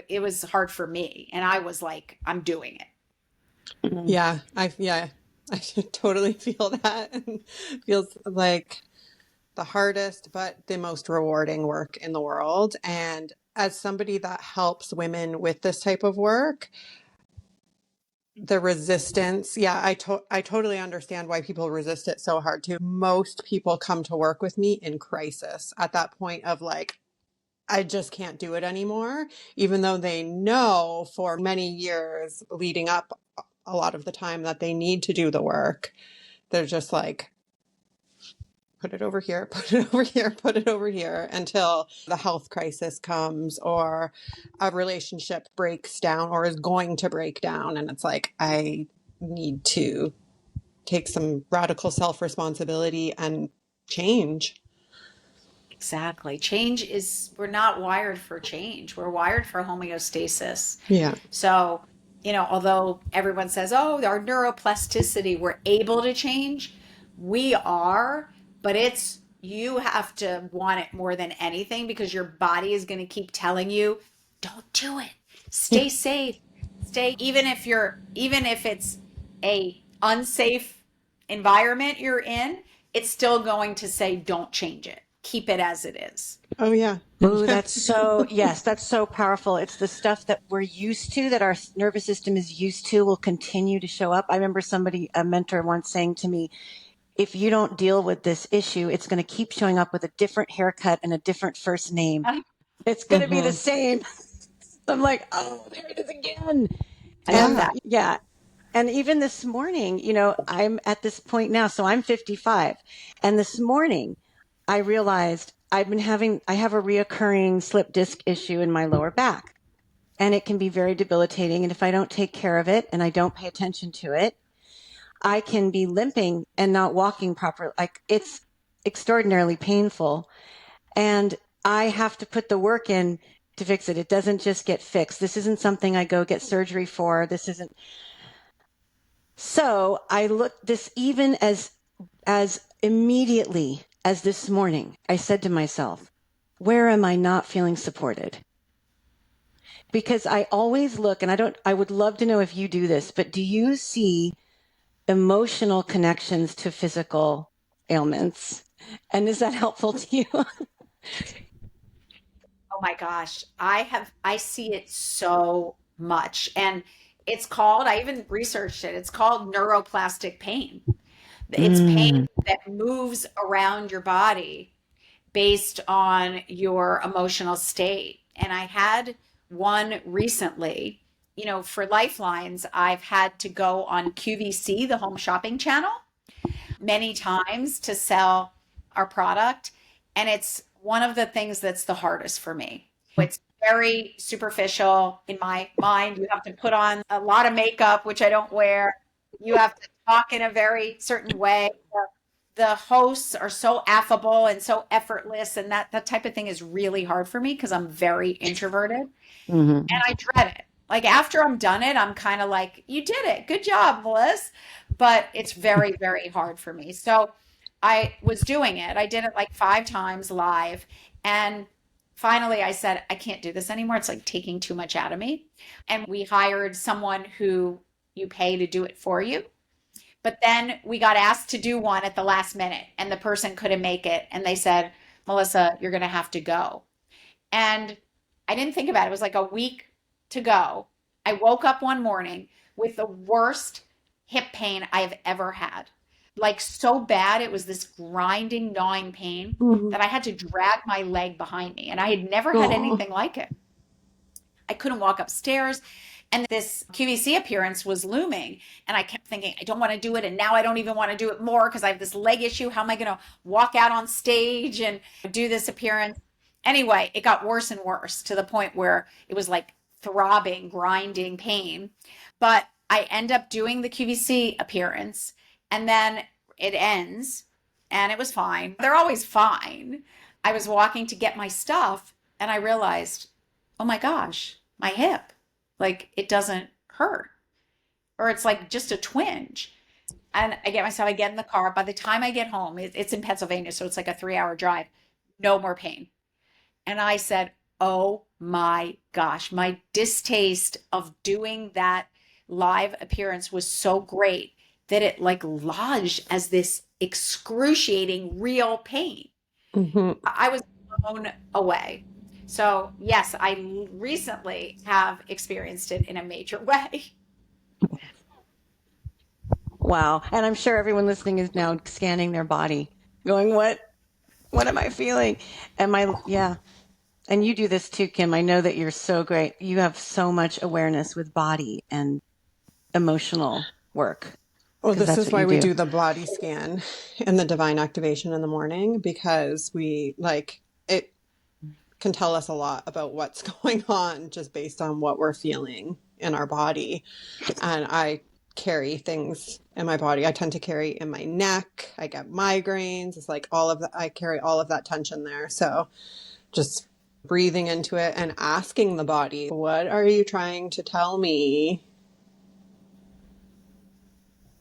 it was hard for me, and I was like, I'm doing it. Mm. Yeah. I totally feel that. And feels like the hardest, but the most rewarding work in the world. And as somebody that helps women with this type of work, the resistance, yeah, I totally understand why people resist it so hard too. Most people come to work with me in crisis at that point of like, I just can't do it anymore, even though they know for many years leading up a lot of the time that they need to do the work. They're just like, put it over here, put it over here, put it over here until the health crisis comes or a relationship breaks down or is going to break down. And it's like, I need to take some radical self-responsibility and change. Exactly. We're not wired for change. We're wired for homeostasis. Yeah. So, although everyone says, oh, our neuroplasticity, we're able to change, we are, but you have to want it more than anything, because your body is going to keep telling you, don't do it. Yeah. Stay safe. Even if it's a unsafe environment you're in, it's still going to say, don't change it. Keep it as it is. Oh, yeah. Oh, that's so powerful. It's the stuff that we're used to, that our nervous system is used to, will continue to show up. I remember a mentor once saying to me, if you don't deal with this issue, it's going to keep showing up with a different haircut and a different first name. It's going to be the Mhm. same. I'm like, oh, there it is again. I love And Yeah. that. yeah. And even this morning, I'm at this point now, so I'm 55. And this morning, I realized I have a reoccurring slip disc issue in my lower back. And it can be very debilitating. And if I don't take care of it and I don't pay attention to it, I can be limping and not walking properly. Like, it's extraordinarily painful. And I have to put the work in to fix it. It doesn't just get fixed. This isn't something I go get surgery for. This isn't. So I looked this, even as immediately as this morning, I said to myself, where am I not feeling supported? Because I always look, and I would love to know if you do this, but do you see emotional connections to physical ailments? And is that helpful to you? Oh my gosh. I see it so much. And I even researched it. It's called neuroplastic pain. It's pain Mm. that moves around your body based on your emotional state. And I had one recently, for Lifelines. I've had to go on QVC, the home shopping channel, many times to sell our product. And it's one of the things that's the hardest for me. It's very superficial in my mind. You have to put on a lot of makeup, which I don't wear. You have to talk in a very certain way. the hosts are so affable and so effortless, and that type of thing is really hard for me because I'm very introverted. Mm-hmm. And I dread it. Like after I'm done it, I'm kind of like, you did it. Good job, Melissa. But it's very, very hard for me. So I was doing it. I did it like 5 times live. And finally I said, I can't do this anymore. It's like taking too much out of me. And we hired someone who you pay to do it for you. But then we got asked to do one at the last minute, and the person couldn't make it. And they said, Melissa, you're going to have to go. And I didn't think about it. It was like a week to go. I woke up one morning with the worst hip pain I've ever had. Like so bad, it was this grinding, gnawing pain Mm-hmm. that I had to drag my leg behind me. And I had never had Oh. anything like it. I couldn't walk upstairs. And this QVC appearance was looming. And I kept thinking, I don't want to do it. And now I don't even want to do it more because I have this leg issue. How am I going to walk out on stage and do this appearance? Anyway, it got worse and worse to the point where it was like throbbing, grinding pain. But I end up doing the QVC appearance, and then it ends, and it was fine. They're always fine. I was walking to get my stuff, and I realized, oh my gosh, my hip, like it doesn't hurt, or it's like just a twinge. And I get myself, I get in the car. By the time I get home, it's in Pennsylvania, so it's like a 3 hour drive, no more pain. And I said, oh my gosh, my distaste of doing that live appearance was so great that it like lodged as this excruciating real pain. Mm-hmm. I was blown away. So, yes, I recently have experienced it in a major way. Wow. And I'm sure everyone listening is now scanning their body, going, what am I feeling? Yeah. And you do this too, Kim. I know that you're so great. You have so much awareness with body and emotional work. Well, 'Cause this that's is what why you we do. do the body scan and the divine activation in the morning, because we like it can tell us a lot about what's going on just based on what we're feeling in our body. And I carry things in my body. I tend to carry in my neck. I get migraines. It's like all of that. I carry all of that tension there. So just breathing into it and asking the body, what are you trying to tell me?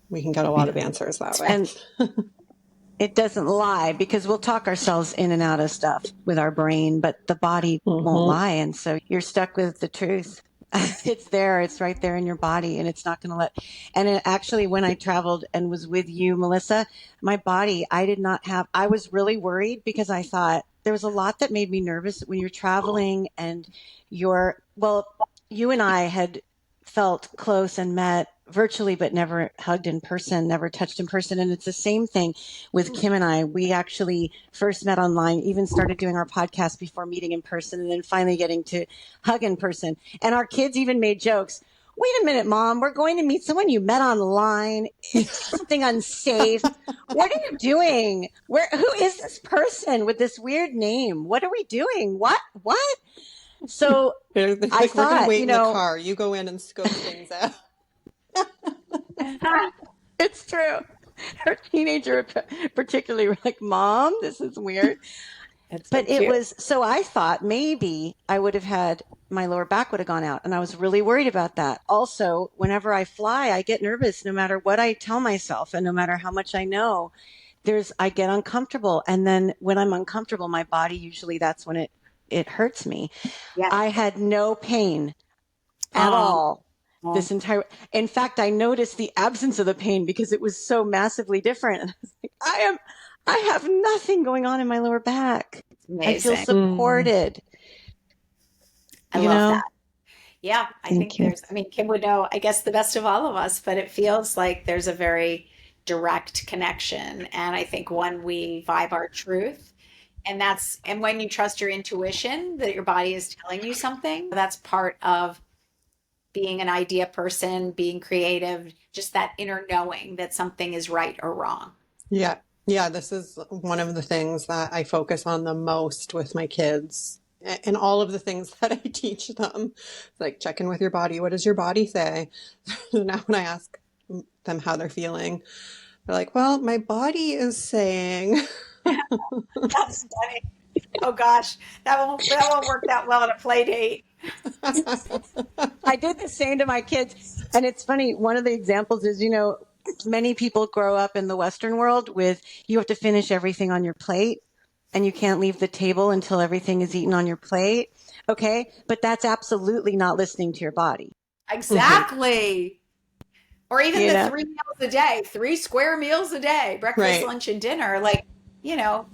We can get a lot of answers that way. And it doesn't lie, because we'll talk ourselves in and out of stuff with our brain, but the body won't lie. And so you're stuck with the truth. It's there. It's right there in your body, and it's not going to let. And actually, when I traveled and was with you, Melissa, my body, I was really worried because I thought there was a lot that made me nervous when you're traveling and you and I had felt close and met virtually, but never hugged in person, never touched in person. And it's the same thing with Kim and I. We actually first met online, even started doing our podcast before meeting in person, and then finally getting to hug in person. And our kids even made jokes. Wait a minute, Mom, we're going to meet someone you met online. Is something unsafe? What are you doing? Who is this person with this weird name? What are we doing? What? So They're like, I we're thought, gonna wait in the car. You go in and scope things out. it's true. Her teenager particularly were like, Mom, this is weird. But it was, so I thought maybe I would have had, my lower back would have gone out. And I was really worried about that. Also, whenever I fly, I get nervous no matter what I tell myself and no matter how much I know. I get uncomfortable. And then when I'm uncomfortable, my body, usually that's when it hurts me. Yeah. I had no pain at all. In fact, I noticed the absence of the pain because it was so massively different. And I was like, I have nothing going on in my lower back. I feel supported. I love that. Yeah, Thank you. Kim would know, I guess, the best of all of us, but it feels like there's a very direct connection. And I think when we vibe our truth, and when you trust your intuition that your body is telling you something, that's part of being an idea person, being creative, just that inner knowing that something is right or wrong. Yeah. Yeah. This is one of the things that I focus on the most with my kids and all of the things that I teach them. Like, check in with your body. What does your body say? Now when I ask them how they're feeling, They're like, well, my body is saying. That's funny. Oh gosh, that won't work that well at a play date. I did the same to my kids. And it's funny. One of the examples is, many people grow up in the Western world with you have to finish everything on your plate and you can't leave the table until everything is eaten on your plate. Okay. But that's absolutely not listening to your body. Exactly. Or even You the know? 3 meals a day, 3 square meals a day, breakfast, Right. lunch, and dinner. Like,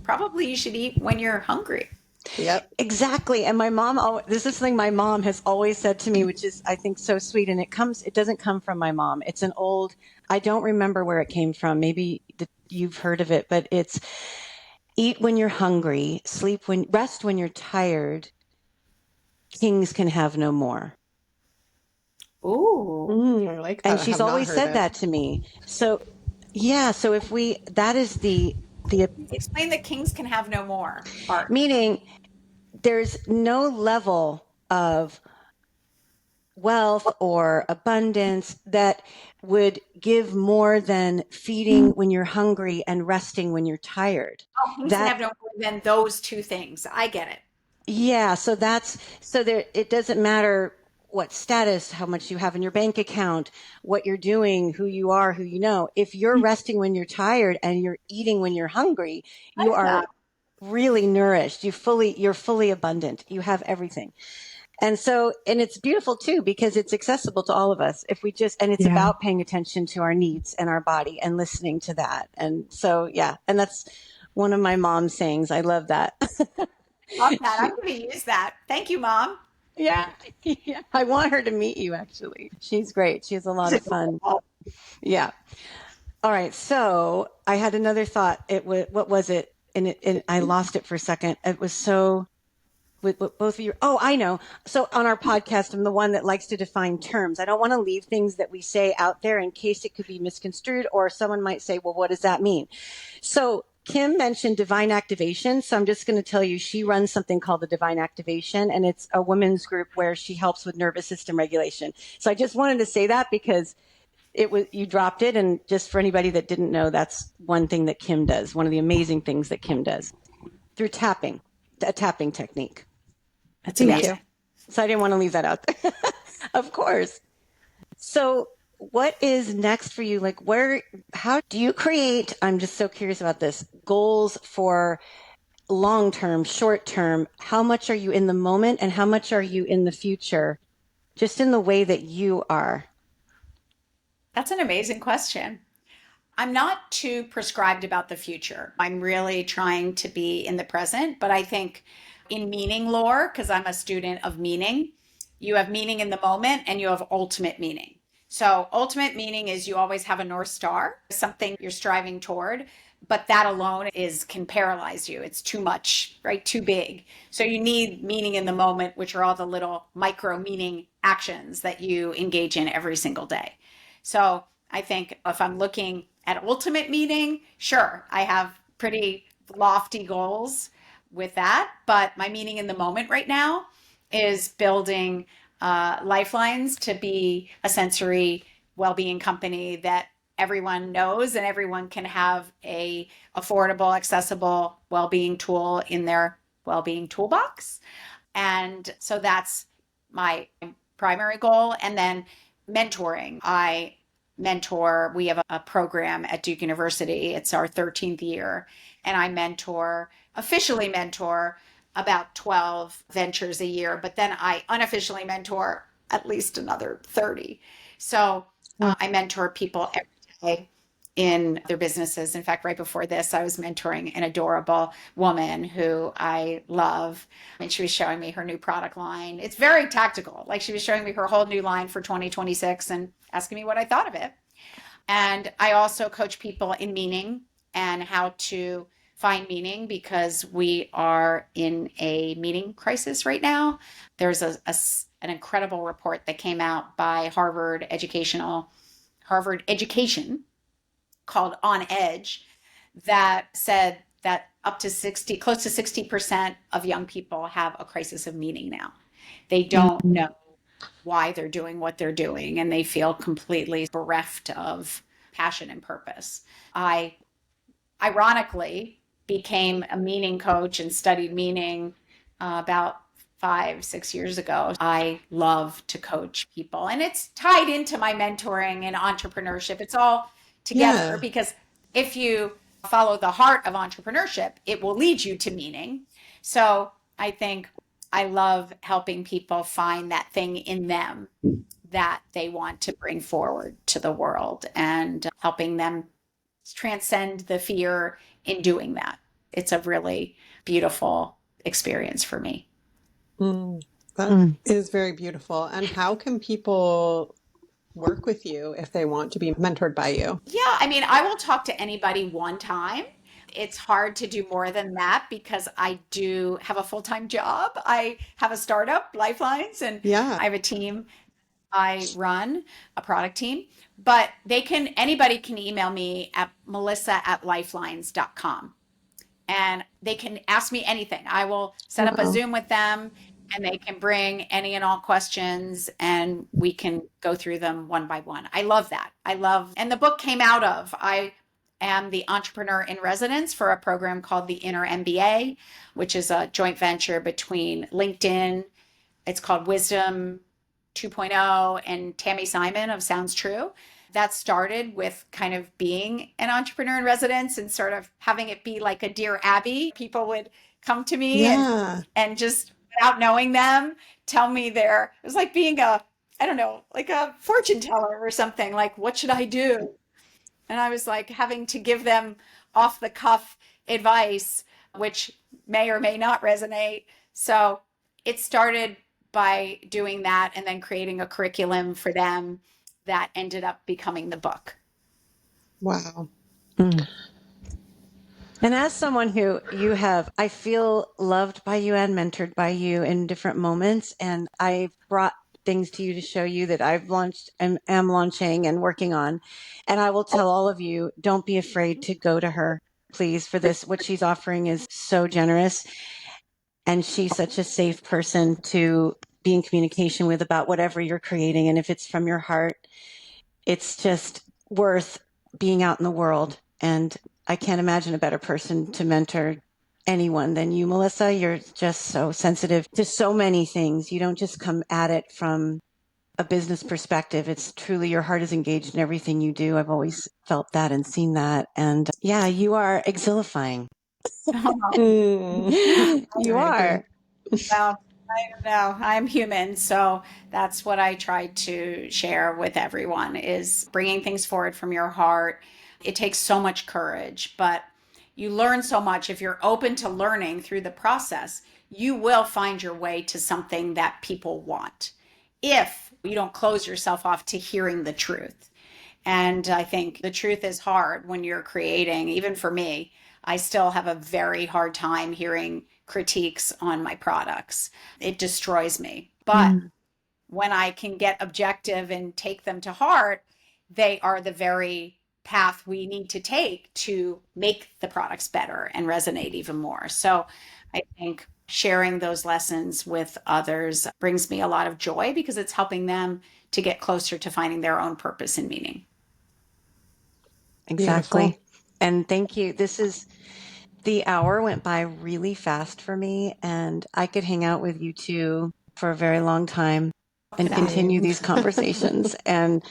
probably you should eat when you're hungry. Yep. Exactly. And my mom, this is something my mom has always said to me, which is, I think, so sweet. And it doesn't come from my mom. It's I don't remember where it came from. Maybe you've heard of it, but it's eat when you're hungry, rest when you're tired. Kings can have no more. Ooh. I like that. And I she's have not always heard said it. that to me. So, yeah. So that is the Explain that kings can have no more part. meaning there's no level of wealth or abundance that would give more than feeding when you're hungry and resting when you're tired. Oh, kings can have no more than those two things. I get it. Yeah, so it doesn't matter what status, how much you have in your bank account, what you're doing, who you are, who you know. If you're resting when you're tired and you're eating when you're hungry, you are really nourished. You're fully abundant. You have everything. And it's beautiful too, because it's accessible to all of us and it's about paying attention to our needs and our body and listening to that. And so, yeah, and that's one of my mom's sayings. I love that. Love that. I'm going to use that. Thank you, Mom. Yeah. Yeah. I want her to meet you, actually. She's great. She has a lot of fun. Yeah. All right. So I had another thought. What was it? And I lost it for a second. It was so with both of you. Oh, I know. So on our podcast, I'm the one that likes to define terms. I don't want to leave things that we say out there in case it could be misconstrued or someone might say, well, what does that mean? So Kim mentioned divine activation. So I'm just going to tell you, she runs something called the Divine Activation, and it's a women's group where she helps with nervous system regulation. So I just wanted to say that because you dropped it. And just for anybody that didn't know, that's one thing that Kim does. One of the amazing things that Kim does through a tapping technique. That's amazing. So I didn't want to leave that out there. Of course. So what is next for you? Like how do you create, I'm just so curious about this, goals for long-term, short-term? How much are you in the moment and how much are you in the future? Just in the way that you are. That's an amazing question. I'm not too prescribed about the future. I'm really trying to be in the present, but I think in meaning lore, because I'm a student of meaning, you have meaning in the moment and you have ultimate meaning. So ultimate meaning is you always have a North Star, something you're striving toward, but that alone can paralyze you. It's too much, right? Too big. So you need meaning in the moment, which are all the little micro meaning actions that you engage in every single day. So I think if I'm looking at ultimate meaning, sure, I have pretty lofty goals with that, but my meaning in the moment right now is building Lifelines to be a sensory well-being company that everyone knows and everyone can have a affordable, accessible well-being tool in their well-being toolbox. And so that's my primary goal. And then mentoring. I mentor, we have a program at Duke University. It's our 13th year. And I officially mentor about 12 ventures a year, but then I unofficially mentor at least another 30. So I mentor people every day in their businesses. In fact, right before this, I was mentoring an adorable woman who I love. And she was showing me her new product line. It's very tactical. Like she was showing me her whole new line for 2026 and asking me what I thought of it. And I also coach people in meaning and how to find meaning because we are in a meaning crisis right now. There's an incredible report that came out by Harvard Education called On Edge that said that close to 60% of young people have a crisis of meaning now. They don't know why they're doing what they're doing and they feel completely bereft of passion and purpose. I ironically became a meaning coach and studied meaning about 5, 6 years ago. I love to coach people, and it's tied into my mentoring and entrepreneurship. It's all together because if you follow the heart of entrepreneurship, it will lead you to meaning. So I think I love helping people find that thing in them that they want to bring forward to the world and helping them transcend the fear in doing that. It's a really beautiful experience for me. That is very beautiful. And how can people work with you if they want to be mentored by you? Yeah, I mean, I will talk to anybody one time. It's hard to do more than that because I do have a full-time job. I have a startup, Lifelines, and I have a team. I run a product team, but anybody can email me at melissa@lifelines.com and they can ask me anything. I will set up a Zoom with them and they can bring any and all questions and we can go through them one by one. I love that. And the book came out of, I am the entrepreneur in residence for a program called the Inner MBA, which is a joint venture between LinkedIn. It's called Wisdom 2.0 and Tammy Simon of Sounds True. That started with kind of being an entrepreneur in residence and sort of having it be like a Dear Abby. People would come to me and just without knowing them, tell me it was like being I don't know, like a fortune teller or something, like, what should I do? And I was like having to give them off the cuff advice, which may or may not resonate. So it started by doing that and then creating a curriculum for them that ended up becoming the book. Wow. And as someone who I feel loved by you and mentored by you in different moments. And I've brought things to you to show you that I've launched and am launching and working on. And I will tell all of you, don't be afraid to go to her, please, for this. What she's offering is so generous. And she's such a safe person to be in communication with about whatever you're creating. And if it's from your heart, it's just worth being out in the world. And I can't imagine a better person to mentor anyone than you, Melissa. You're just so sensitive to so many things. You don't just come at it from a business perspective. It's truly your heart is engaged in everything you do. I've always felt that and seen that. And yeah, you are exilifying. You are. Well, I don't know. I'm human. So that's what I try to share with everyone is bringing things forward from your heart. It takes so much courage, but you learn so much. If you're open to learning through the process, you will find your way to something that people want if you don't close yourself off to hearing the truth. And I think the truth is hard when you're creating. Even for me, I still have a very hard time hearing critiques on my products. It destroys me. But when I can get objective and take them to heart, they are the very path we need to take to make the products better and resonate even more. So I think sharing those lessons with others brings me a lot of joy because it's helping them to get closer to finding their own purpose and meaning. Exactly. Beautiful. And thank you. The hour went by really fast for me, and I could hang out with you two for a very long time and continue these conversations. And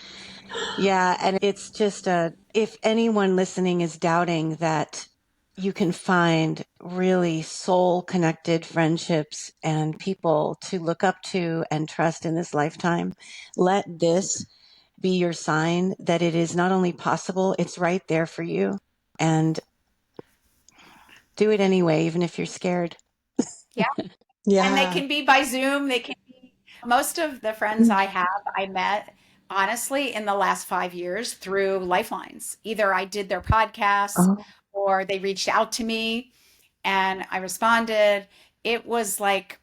and it's just if anyone listening is doubting that you can find really soul connected friendships and people to look up to and trust in this lifetime, let this be your sign that it is not only possible, it's right there for you. And do it anyway, even if you're scared. Yeah. And they can be by Zoom. Most of the friends I met, honestly, in the last 5 years through Lifelines. Either I did their podcasts or they reached out to me and I responded. It was like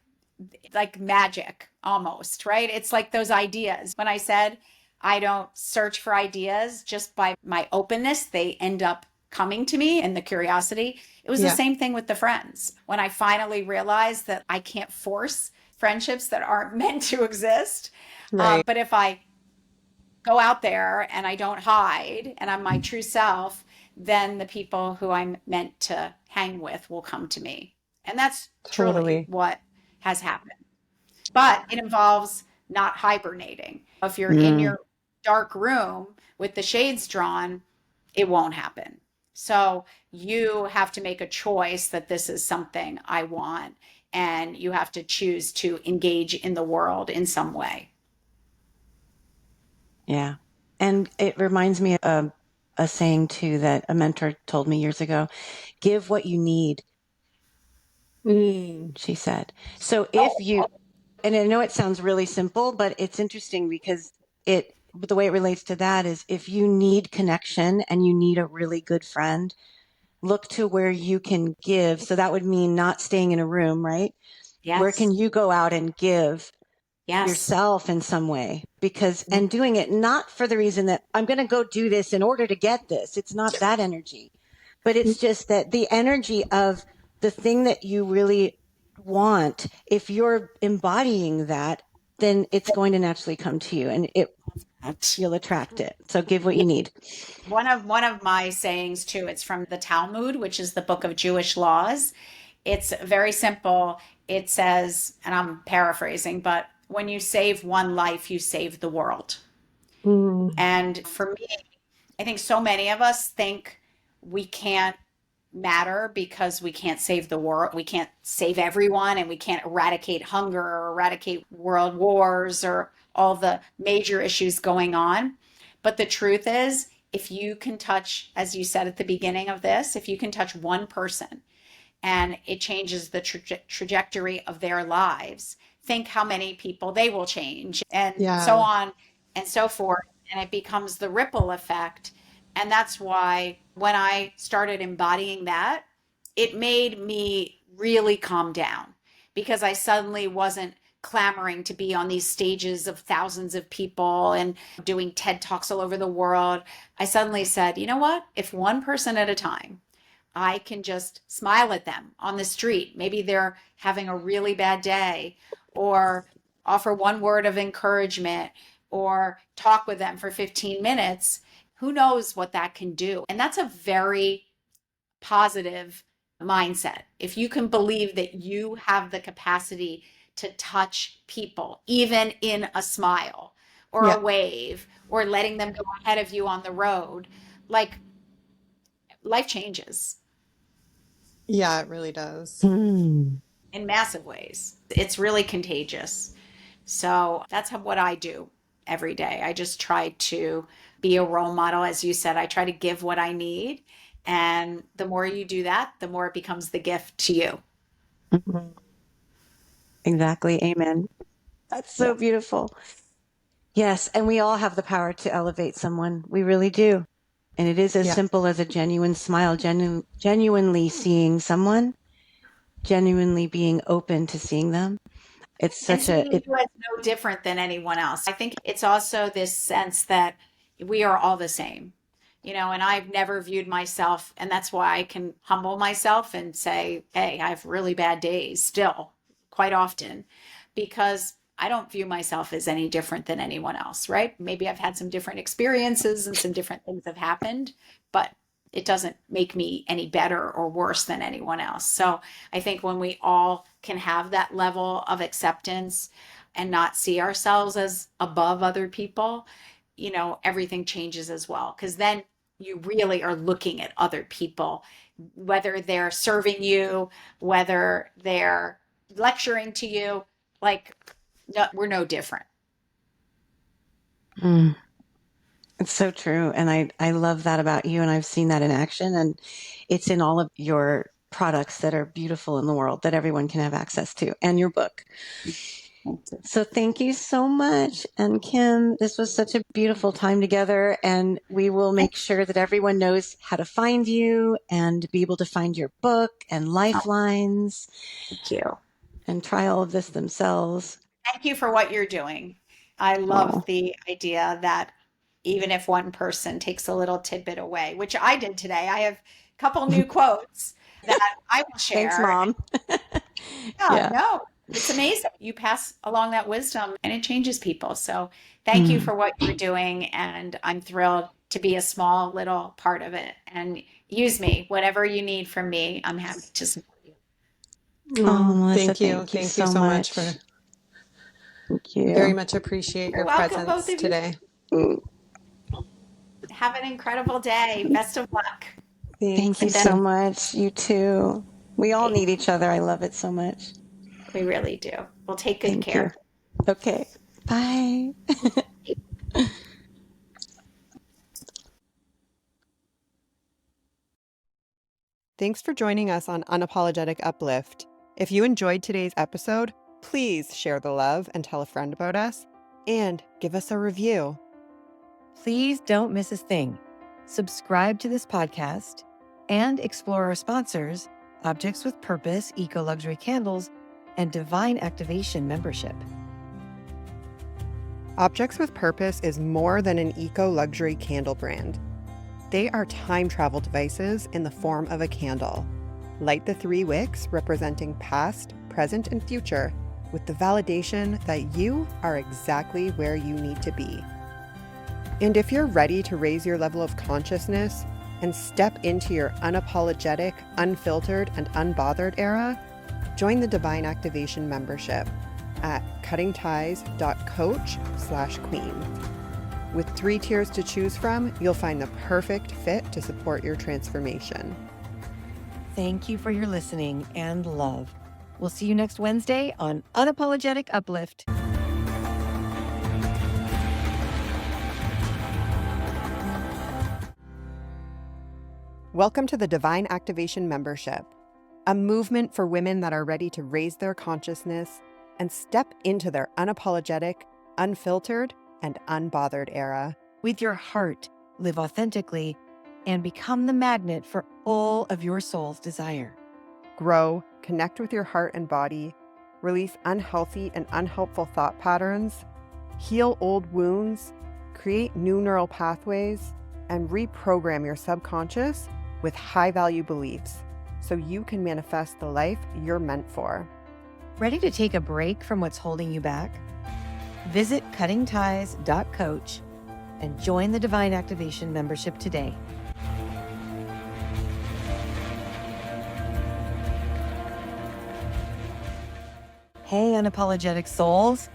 magic almost, right? It's like those ideas. When I said I don't search for ideas, just by my openness, they end up coming to me and the curiosity. It was the same thing with the friends. When I finally realized that I can't force friendships that aren't meant to exist. Right. But if I go out there and I don't hide and I'm my true self, then the people who I'm meant to hang with will come to me. And that's truly Totally. what has happened. But it involves not hibernating. If you're in Mm, your dark room with the shades drawn, it won't happen. So you have to make a choice that this is something I want, and you have to choose to engage in the world in some way. yeah. And it reminds me of a saying too that a mentor told me years ago, give what you need, Mm. she said. So if you, and I know it sounds really simple, but it's interesting because the way it relates to that is if you need connection and you need a really good friend, look to where you can give. So that would mean not staying in a room, right? Where Yes. can you go out and give Yes. yourself in some way? Because, and doing it not for the reason that I'm going to go do this in order to get this. It's not that energy, but it's just that the energy of the thing that you really want. If you're embodying that, then it's going to naturally come to you and you'll attract it. So give what Yeah. you need. One of my sayings too, it's from the Talmud, which is the book of Jewish laws. It's very simple. It says, and I'm paraphrasing, but when you save one life, you save the world. Mm. And for me, I think so many of us think we can't matter because we can't save the world. We can't save everyone and we can't eradicate hunger or eradicate world wars or all the major issues going on. But the truth is, if you can touch, as you said at the beginning of this, if you can touch one person and it changes the trajectory of their lives, think how many people they will change, and so Yeah. on and so forth. And it becomes the ripple effect. And that's why when I started embodying that, it made me really calm down because I suddenly wasn't clamoring to be on these stages of thousands of people and doing TED Talks all over the world. I suddenly said, you know what? If one person at a time I can just smile at them on the street. Maybe they're having a really bad day, or offer one word of encouragement, or talk with them for 15 minutes. Who knows what that can do? And that's a very positive mindset. If you can believe that you have the capacity to touch people, even in a smile or a Yeah. wave, or letting them go ahead of you on the road, like life changes Yeah, it really does. Mm. in massive ways. It's really contagious. So that's what I do every day. I just try to be a role model. As you said, I try to give what I need. And the more you do that, the more it becomes the gift to you. Mhm. Exactly. Amen. That's Yeah. so beautiful. Yes. And we all have the power to elevate someone. We really do. And it is as Yeah. simple as a genuine smile, genuinely seeing someone, genuinely being open to seeing them. It's And such a, seeing you as no different than anyone else. I think it's also this sense that we are all the same, and I've never viewed myself, and that's why I can humble myself and say, hey, I have really bad days still, quite often, because I don't view myself as any different than anyone else, right? Maybe I've had some different experiences and some different things have happened, but it doesn't make me any better or worse than anyone else. So I think when we all can have that level of acceptance and not see ourselves as above other people, everything changes as well. Because then you really are looking at other people, whether they're serving you, whether they're lecturing to you, like, no, we're no different. mm, it's so true. And I love that about you. And I've seen that in action. And it's in all of your products that are beautiful in the world that everyone can have access to, and your book. So thank you so much. And Kim, this was such a beautiful time together. And we will make sure that everyone knows how to find you and be able to find your book and Lifelines Thank you. and try all of this themselves. Thank you for what you're doing. I love Oh, the idea that even if one person takes a little tidbit away, which I did today, I have a couple new quotes that I will thanks, share. Mom. Yeah, Yeah. no. it's amazing. You pass along that wisdom and it changes people. So thank you for what you're doing. And I'm thrilled to be a small little part of it. And use me, whatever you need from me. I'm happy to support you. Oh, Melissa, Thank you. thank you Thank you so so much for much. Thank you. very much appreciate You're your welcome, both presence of you. today. Have an incredible day. Best of luck. Thank you Thanks. so much. You too. We all need each other. I love it so much. We really do. We'll take good Thank care. you. Okay. Bye. Thanks for joining us on Unapologetic Uplift. If you enjoyed today's episode, please share the love and tell a friend about us, and give us a review. Please don't miss a thing. Subscribe to this podcast and explore our sponsors, Objects with Purpose, Eco Luxury Candles, and Divine Activation Membership. Objects with Purpose is more than an eco-luxury candle brand. They are time travel devices in the form of a candle. Light the 3 wicks representing past, present, and future with the validation that you are exactly where you need to be. And if you're ready to raise your level of consciousness and step into your unapologetic, unfiltered, and unbothered era, join the Divine Activation Membership at cuttingties.coach/queen. With 3 tiers to choose from, you'll find the perfect fit to support your transformation. Thank you for your listening and love. We'll see you next Wednesday on Unapologetic Uplift. Welcome to the Divine Activation Membership, a movement for women that are ready to raise their consciousness and step into their unapologetic, unfiltered, and unbothered era. With your heart, live authentically and become the magnet for all of your soul's desire. Grow, connect with your heart and body, release unhealthy and unhelpful thought patterns, heal old wounds, create new neural pathways, and reprogram your subconscious with high-value beliefs so you can manifest the life you're meant for. Ready to take a break from what's holding you back? Visit cuttingties.coach and join the Divine Activation Membership today. Hey, unapologetic souls.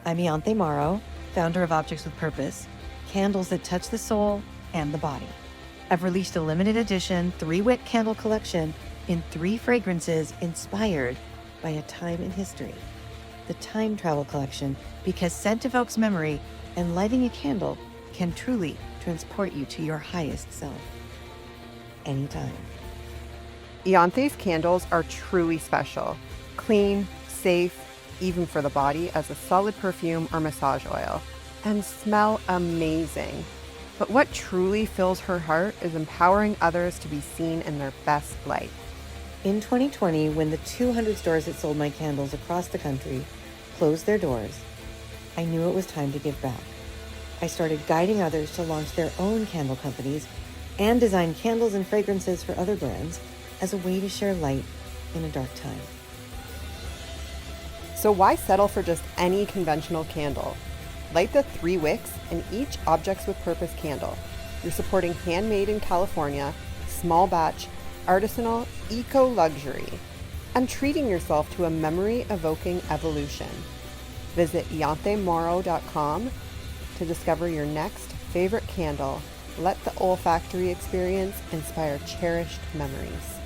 I'm Ianthe Mauro, founder of Objects with Purpose, candles that touch the soul and the body. I've released a limited edition 3-wick candle collection in 3 fragrances inspired by a time in history. The Time Travel Collection, because scent evokes memory and lighting a candle can truly transport you to your highest self. Anytime. Ianthe's candles are truly special, clean, safe, even for the body as a solid perfume or massage oil, and smell amazing. But what truly fills her heart is empowering others to be seen in their best light. In 2020, when the 200 stores that sold my candles across the country closed their doors, I knew it was time to give back. I started guiding others to launch their own candle companies and design candles and fragrances for other brands as a way to share light in a dark time. So why settle for just any conventional candle? Light the 3 wicks in each Objects with Purpose candle. You're supporting handmade in California, small batch, artisanal, eco-luxury, and treating yourself to a memory-evoking evolution. Visit ianthemauro.com to discover your next favorite candle. Let the olfactory experience inspire cherished memories.